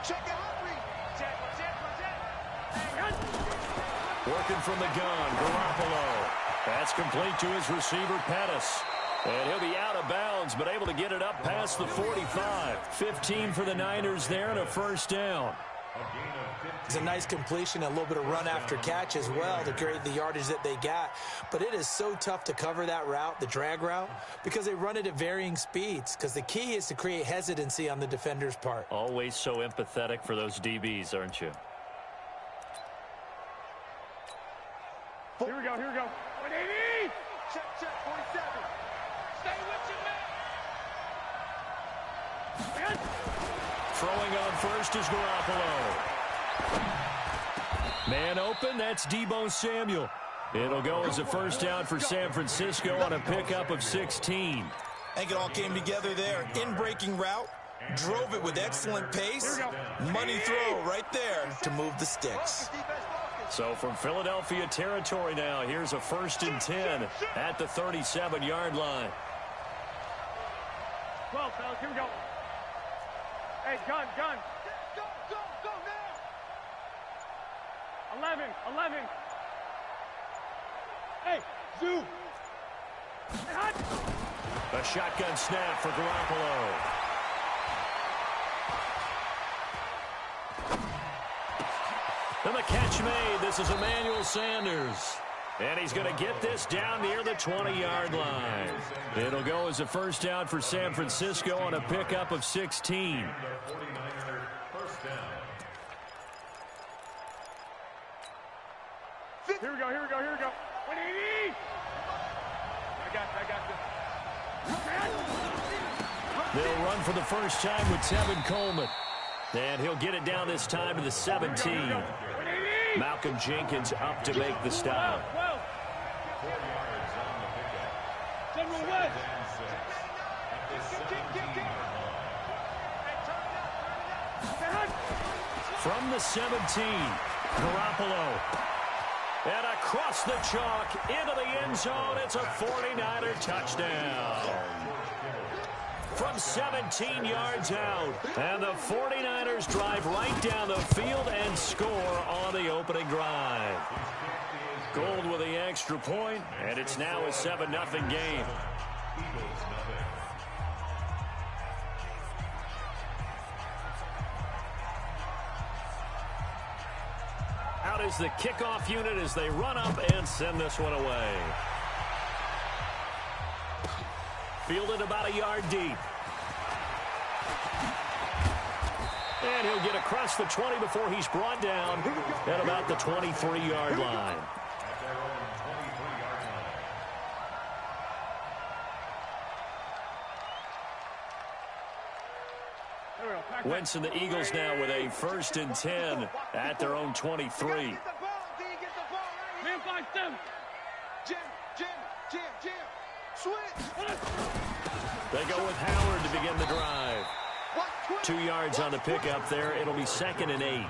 S9: Check it out, read. Check.
S1: Working from the gun, Garoppolo. That's complete to his receiver, Pettis. And he'll be out of bounds, but able to get it up past the 45. 15 for the Niners there and a first down.
S2: It's a nice completion, a little bit of run after catch as well to create the yardage that they got. But it is so tough to cover that route, the drag route, because they run it at varying speeds. Because the key is to create hesitancy on the defender's part.
S1: Always so empathetic for those DBs, aren't you?
S9: Here we go. 180. Check, 47. Stay with you, man.
S1: Throwing on first is Garoppolo. Man open, that's Deebo Samuel. It'll go as a first down for San Francisco on a pickup of 16.
S2: I think it all came together there. In-breaking route, drove it with excellent pace. Money throw right there to move the sticks.
S1: So from Philadelphia territory now, here's a 1st and 10 at the 37-yard line.
S9: 12, fellas, here we go. Hey, gun. Go now. 11. Hey, zoom.
S1: A shotgun snap for Garoppolo. And the catch made. This is Emmanuel Sanders. And he's going to get this down near the 20-yard line. It'll go as a first down for San Francisco on a pickup of 16.
S9: Here we go. What do you need? I got this.
S1: They'll run for the first time with Tevin Coleman. And he'll get it down this time to the 17. Malcolm Jenkins up to make the stop.
S9: General West.
S1: From the 17, Garoppolo. And across the chalk into the end zone. It's a 49er touchdown. From 17 yards out. And the 49ers drive right down the field and score on the opening drive. Gold with the extra point, and it's now a 7-0 game. Out is the kickoff unit as they run up and send this one away. Fielded about a yard deep. And he'll get across the 20 before he's brought down at about the 23-yard line. Wentz and the Eagles now with a 1st and 10 at their own 23.
S9: Man, 5-7. Jim. Switch.
S1: They go with Howard to begin the drive. 2 yards on the pickup there. It'll be 2nd and 8.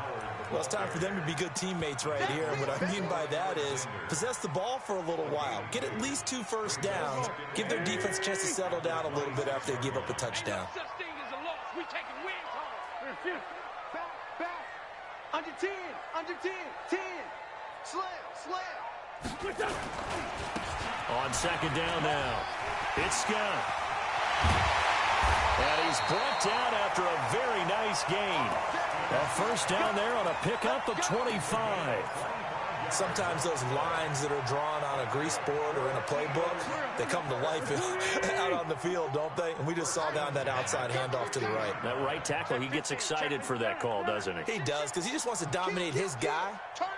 S2: Well, it's time for them to be good teammates right here. And what I mean by that is possess the ball for a little while. Get at least 2 first downs. Give their defense a chance to settle down a little bit after they give up a touchdown.
S9: We taking wins home. Back. Under 10. 10. Slam.
S1: On 2nd down now. It's Scott. And he's brought down after a very nice gain. A first down there on a pickup of 25.
S2: Sometimes those lines that are drawn on a grease board or in a playbook, they come to life out on the field, don't they? And we just saw down that outside handoff to the right.
S1: That right tackle, he gets excited for that call, doesn't he?
S2: He does, because he just wants to dominate his guy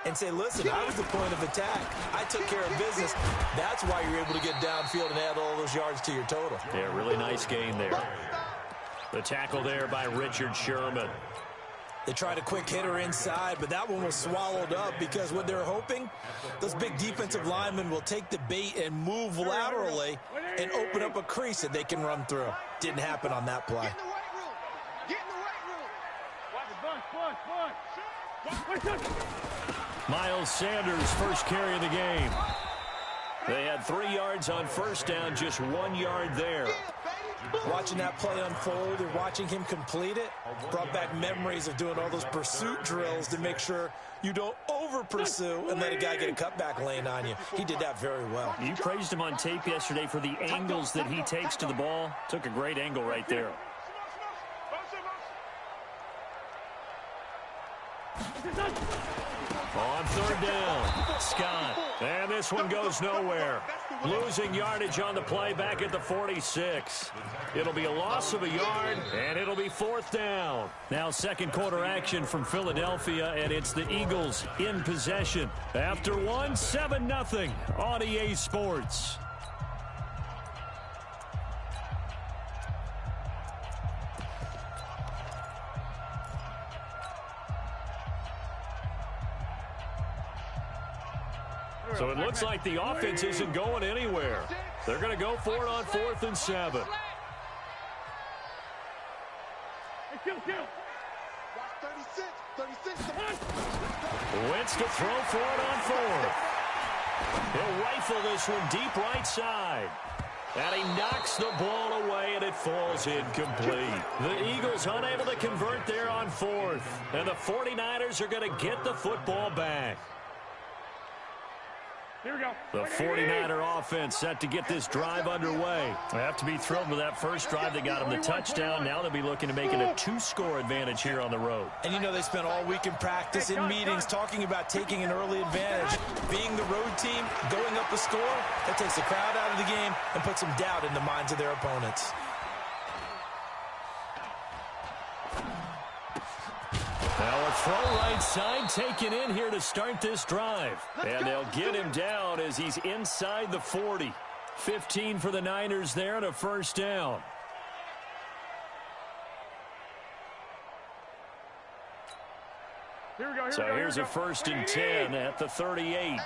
S2: and say, listen, I was the point of attack. I took care of business. That's why you're able to get downfield and add all those yards to your total.
S1: Yeah, really nice gain there. The tackle there by Richard Sherman.
S2: They tried a quick hitter inside, but that one was swallowed up because what they're hoping, those big defensive linemen will take the bait and move laterally and open up a crease that they can run through. Didn't happen on that play.
S9: Get in the weight room.
S1: Miles Sanders, first carry of the game. They had 3 yards on first down, just 1 yard there.
S2: Watching that play unfold and watching him complete it brought back memories of doing all those pursuit drills to make sure you don't over-pursue and let a guy get a cutback lane on you. He did that very well.
S1: You praised him on tape yesterday for the angles that he takes to the ball. Took a great angle right there. On 3rd down, Scott. And this one goes nowhere. Losing yardage on the play back at the 46. It'll be a loss of a yard, and it'll be 4th down. Now 2nd quarter action from Philadelphia, and it's the Eagles in possession. After 1, 7-0 on EA Sports. So it looks like the offense isn't going anywhere. They're going to go for it on 4th and 7.
S9: Kill.
S3: Watch 36.
S1: Wentz to throw for it on 4th. He'll rifle this one deep right side. And he knocks the ball away, and it falls incomplete. The Eagles unable to convert there on 4th. And the 49ers are going to get the football back.
S9: Here we go.
S1: The 49er offense set to get this drive underway. They have to be thrilled with that first drive that got them the touchdown. Now they'll be looking to make it a 2-score advantage here on the road.
S2: And you know they spent all week in practice, in meetings, talking about taking an early advantage. Being the road team, going up a score, that takes the crowd out of the game and puts some doubt in the minds of their opponents.
S1: Now a throw right side taken in here to start this drive. And they'll get him down as he's inside the 40. 15 for the Niners there and a first down. So here's a 1st and 10 at the 38.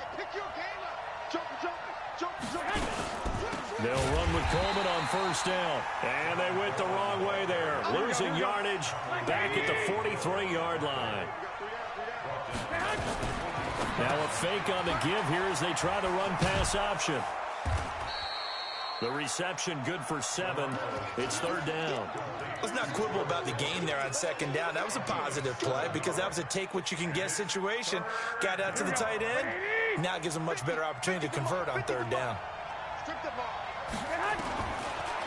S1: They'll run with Coleman on 1st down. And they went the wrong way there. Losing yardage back at the 43-yard line. Now a fake on the give here as they try the run-pass option. The reception good for 7. It's 3rd down.
S2: Let's not quibble about the gain there on 2nd down. That was a positive play because that was a take-what-you-can-get situation. Got out to the tight end. Now it gives them a much better opportunity to convert on 3rd down.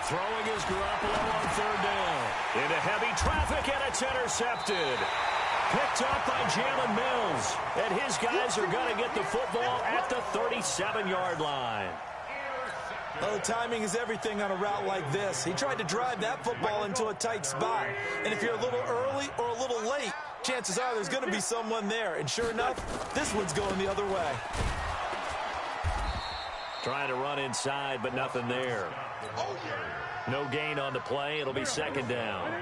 S1: Throwing is Garoppolo on 3rd down. Into heavy traffic, and it's intercepted. Picked up by Jalen Mills. And his guys are going to get the football at the 37-yard line.
S2: Well, the timing is everything on a route like this. He tried to drive that football into a tight spot. And if you're a little early or a little late, chances are there's going to be someone there. And sure enough, this one's going the other way.
S1: Trying to run inside, but nothing there. No gain on the play. It'll be 2nd down.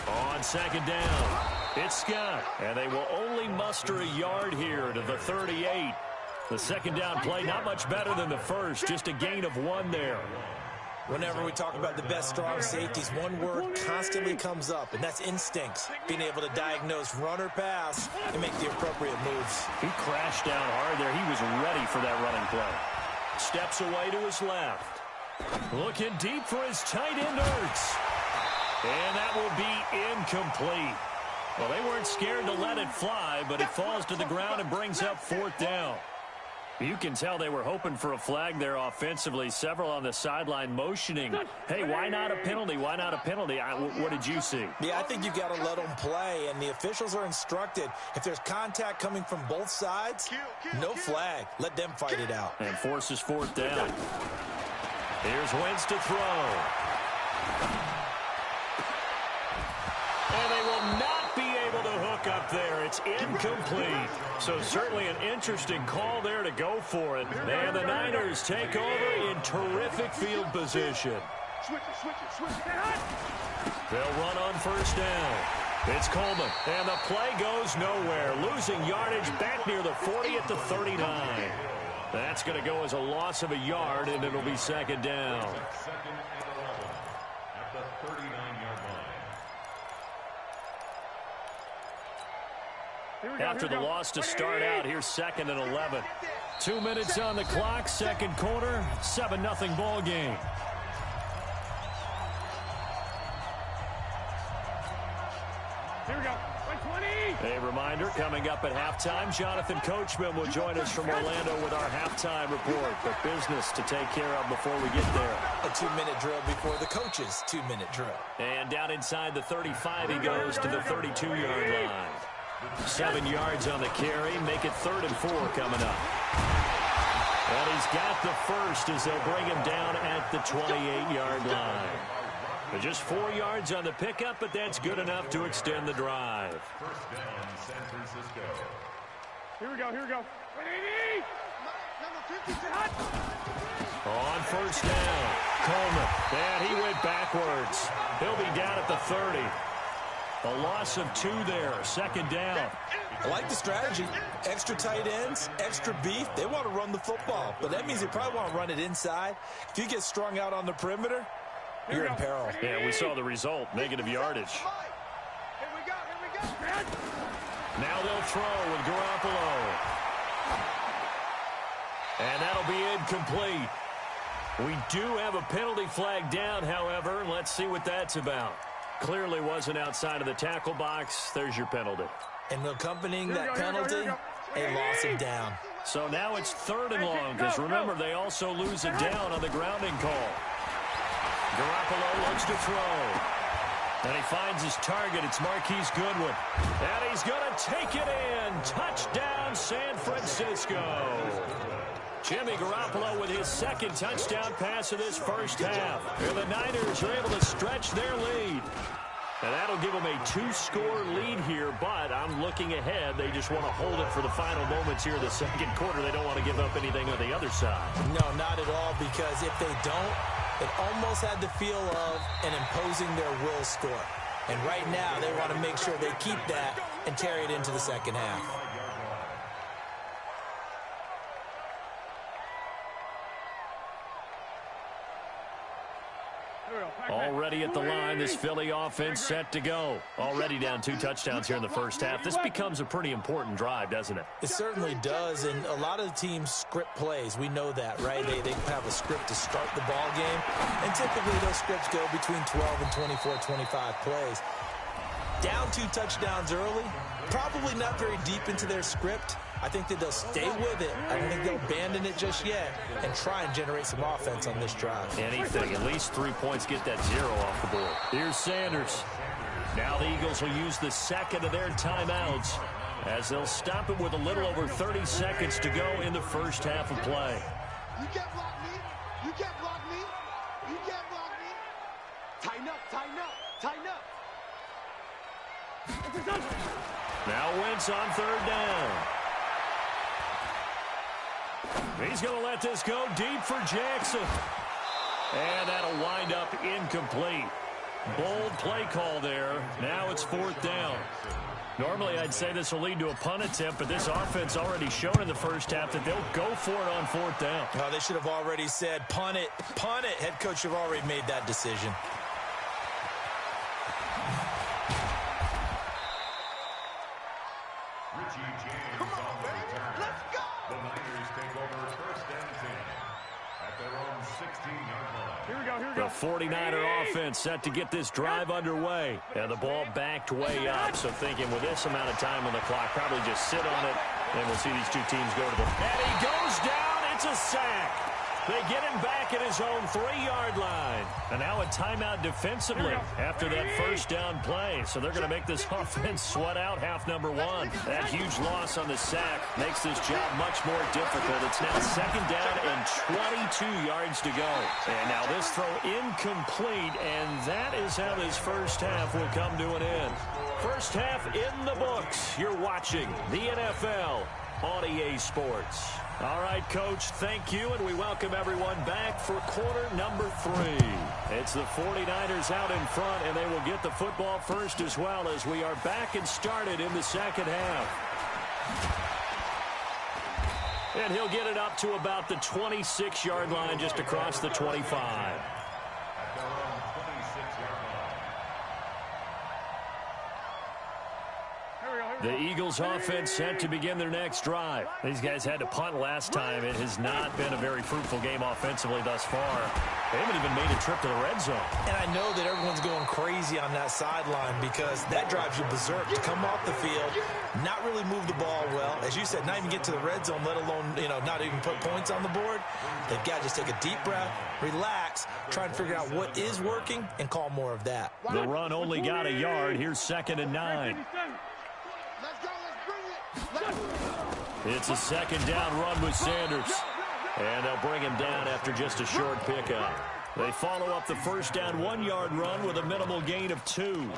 S1: On 2nd down, it's Scott. And they will only muster a yard here to the 38. The 2nd down play, not much better than the first, just a gain of 1 there.
S2: Whenever we talk about the best strong safeties, one word constantly comes up, and that's instincts. Being able to diagnose run or pass and make the appropriate moves.
S1: He crashed down hard there. He was ready for that running play. Steps away to his left. Looking deep for his tight end, Ertz. And that will be incomplete. Well, they weren't scared to let it fly, but it falls to the ground and brings up 4th down. You can tell they were hoping for a flag there offensively. Several on the sideline motioning, hey, why not a penalty? Why not a penalty? What did you see?
S2: Yeah, I think you got to let them play, and the officials are instructed. If there's contact coming from both sides, no flag. Let them fight it out.
S1: And forces 4th down. Here's Wentz to throw. And they will not be able to hook up there. It's incomplete. So certainly an interesting call there to go for it. And the Niners take over in terrific field position. They'll run on 1st down. It's Coleman. And the play goes nowhere. Losing yardage back near the 40 at the 39. That's going to go as a loss of a yard, and it'll be 2nd down. After the loss to start out, here's 2nd and 11. 2 minutes on the clock, 2nd quarter, 7-0 ball game.
S9: Here we go. 120.
S1: A reminder, coming up at halftime, Jonathan Coachman will join us from Orlando with our halftime report. But business to take care of before we get there.
S2: A 2-minute drill before the coach's 2-minute drill.
S1: And down inside the 35, he goes to the 32-yard line. 7 yards on the carry, make it 3rd and 4 coming up. And he's got the first as they'll bring him down at the 28-yard line. But just 4 yards on the pickup, but that's good enough to extend the drive.
S3: First down, San Francisco.
S9: Here we go, here we go. 180.
S1: On 1st down, Coleman. And he went backwards. He'll be down at the 30. A loss of 2 there, second down.
S2: I like the strategy. Extra tight ends, extra beef. They want to run the football, but that means they probably want to run it inside. If you get strung out on the perimeter, you're in peril.
S1: Yeah, we saw the result, negative yardage.
S9: Here we go.
S1: Now they'll throw with Garoppolo. And that'll be incomplete. We do have a penalty flag down, however. Let's see what that's about. Clearly wasn't outside of the tackle box. There's your penalty.
S2: And accompanying that penalty, a loss of down.
S1: So now it's 3rd and long, because remember, they also lose a down on the grounding call. Garoppolo looks to throw. And he finds his target. It's Marquise Goodwin. And he's going to take it in. Touchdown, San Francisco. Jimmy Garoppolo with his 2nd touchdown pass of this first half. And the Niners are able to stretch their lead. And that'll give them a 2-score lead here, but I'm looking ahead. They just want to hold it for the final moments here in the second quarter. They don't want to give up anything on the other side.
S2: No, not at all, because if they don't, it almost had the feel of an imposing their will score. And right now, they want to make sure they keep that and carry it into the second half.
S1: Already at the line, this Philly offense set to go. Already down 2 touchdowns here in the first half. This becomes a pretty important drive, doesn't it?
S2: It certainly does, and a lot of the teams script plays. We know that, right? They have a script to start the ball game, and typically those scripts go between 12 and 24, 25 plays. Down 2 touchdowns early, probably not very deep into their script. I think that they'll stay with it. I don't think they'll abandon it just yet and try and generate some offense on this drive.
S1: Anything. At least 3 points, get that 0 off the board. Here's Sanders. Now the Eagles will use the 2nd of their timeouts as they'll stop it with a little over 30 seconds to go in the first half of play.
S3: You can't block me. You can't block me. You can't block me. Tighten up, tighten up, tighten up.
S1: Now Wentz on 3rd down. He's going to let this go deep for Jackson. And that'll wind up incomplete. Bold play call there. Now it's 4th down. Normally I'd say this will lead to a punt attempt, but this offense already shown in the first half that they'll go for it on 4th down.
S2: Oh, they should have already said, punt it, punt it. Head coach have already made that decision.
S3: Come on, baby. Let's go.
S10: The Niners take over 1st and 10 at their own 16-yard line.
S9: Here we go.
S1: The 49er offense set to get this drive underway. And the ball backed way up. So thinking with this amount of time on the clock, probably just sit on it. And we'll see these 2 teams go to the... And he goes down. It's a sack. They get him back at his own 3-yard line. And now a timeout defensively after that first down play. So they're going to make this offense sweat out half number 1. That huge loss on the sack makes this job much more difficult. It's now 2nd down and 22 yards to go. And now this throw incomplete, and that is how this first half will come to an end. First half in the books. You're watching the NFL on EA Sports. All right, Coach, thank you, and we welcome everyone back for quarter number 3. It's the 49ers out in front, and they will get the football first as well as we are back and started in the second half. And he'll get it up to about the 26-yard line just across the 25. The Eagles offense set to begin their next drive. These guys had to punt last time. It has not been a very fruitful game offensively thus far. They haven't even made a trip to the red zone. And I know that everyone's going crazy on that sideline because that drives you berserk to come off the field, not really move the ball well. As you said, not even get to the red zone, let alone, not even put points on the board. They've got to just take a deep breath, relax, try and figure out what is working, and call more of that. The run only got a yard. Here's 2nd and 9.
S3: Let's go. Let's bring it.
S1: It's a 2nd down run with Sanders. And they'll bring him down after just a short pickup. They follow up the first down 1-yard run with a minimal gain of 2.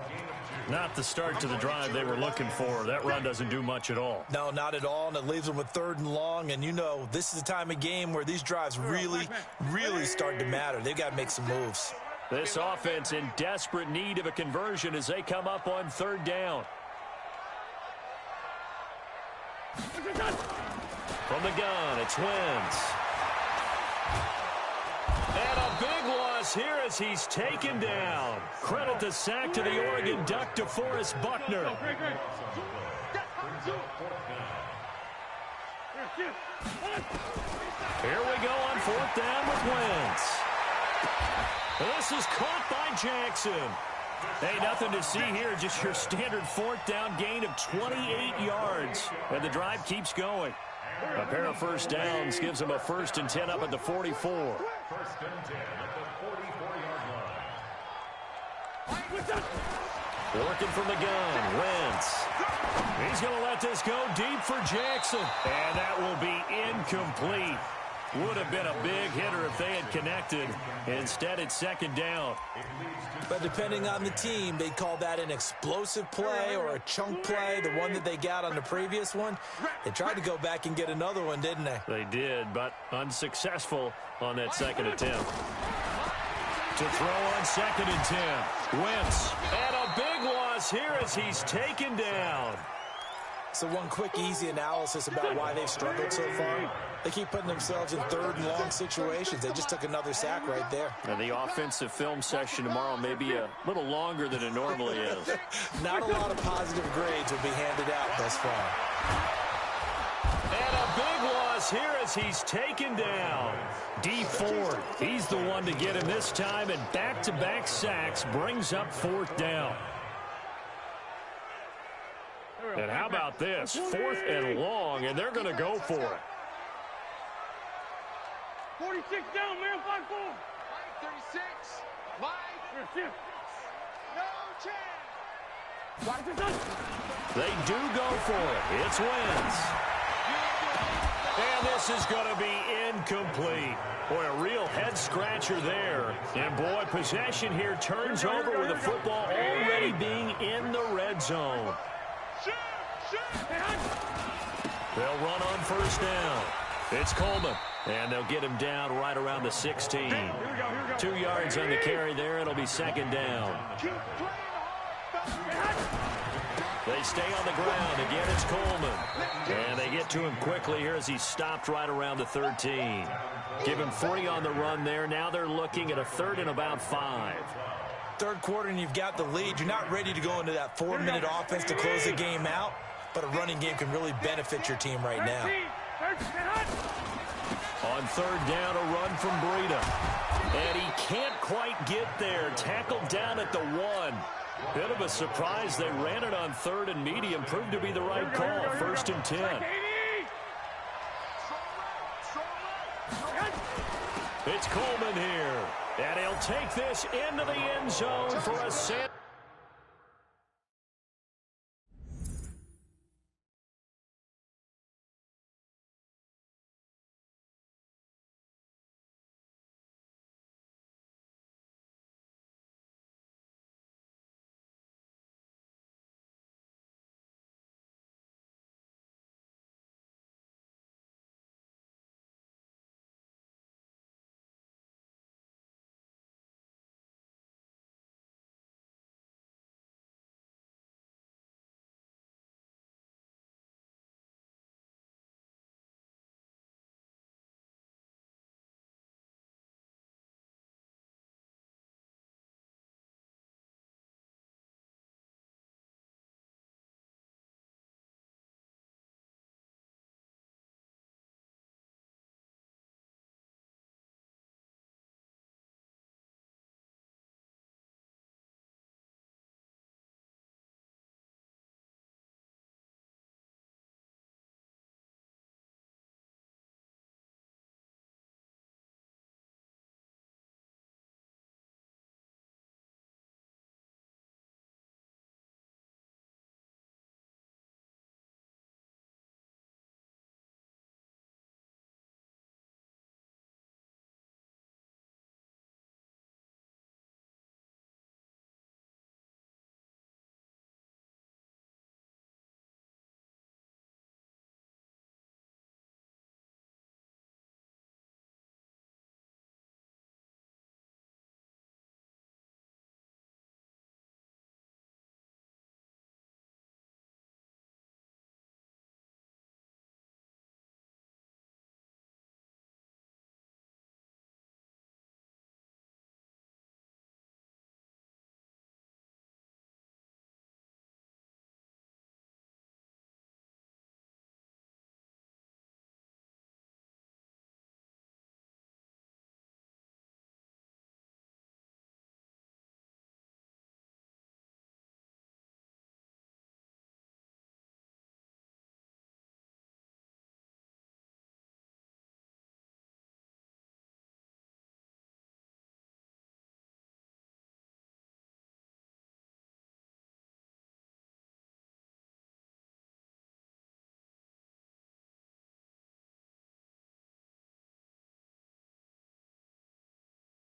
S1: Not the start to the drive they were looking for. That run doesn't do much at all.
S2: No, not at all, and it leaves them with 3rd and long. And this is the time of game where these drives really, really start to matter. They've got to make some moves.
S1: This offense in desperate need of a conversion as they come up on third down. From the gun, it's Wentz. And a big loss here as he's taken down. Credit the sack to the Oregon Duck, DeForest Buckner. Here we go on fourth down with Wentz. This is caught by Jackson. Hey, nothing to see here, just your standard fourth down gain of 28 yards. And the drive keeps going. A pair of first downs gives them a 1st and 10 up at the 44.
S10: 1st and 10 at the 44-yard line.
S1: Working from the gun, Wentz. He's going to let this go deep for Jackson. And that will be incomplete. Would have been a big hitter if they had connected. Instead, it's 2nd down.
S2: But depending on the team, they'd call that an explosive play or a chunk play, the one that they got on the previous one. They tried to go back and get another one, didn't they?
S1: They did, but unsuccessful on that 2nd attempt. To throw on 2nd and 10. Wentz. And a big loss here as he's taken down.
S2: So one quick, easy analysis about why they've struggled so far. They keep putting themselves in 3rd and long situations. They just took another sack right there.
S1: And the offensive film session tomorrow may be a little longer than it normally is.
S2: Not a lot of positive grades will be handed out thus far.
S1: And a big loss here as he's taken down. D Ford, he's the one to get him this time, and back-to-back sacks brings up 4th down. And how about this? 4th and long, and they're going to go for it.
S9: 46 down, man, 5-4.
S5: Mike, 36. Mike. No chance.
S1: They do go for it. It's Wentz. And this is going to be incomplete. Boy, a real head-scratcher there. And, boy, possession here turns over with the football already being in the red zone. They'll run on 1st down. It's Coleman. And they'll get him down right around the 16. 2 yards on the carry there. It'll be 2nd down. They stay on the ground. Again, it's Coleman. And they get to him quickly here as he's stopped right around the 13. Give him 40 on the run there. Now they're looking at a 3rd and about 5.
S2: 3rd quarter and you've got the lead. You're not ready to go into that 4-minute offense to close the game out, but a running game can really benefit your team right now.
S1: On 3rd down, a run from Breida. And he can't quite get there. Tackled down at the 1. Bit of a surprise. They ran it on 3rd and medium. Proved to be the right call. 1st and 10. It's Coleman here. And he'll take this into the end zone for a set.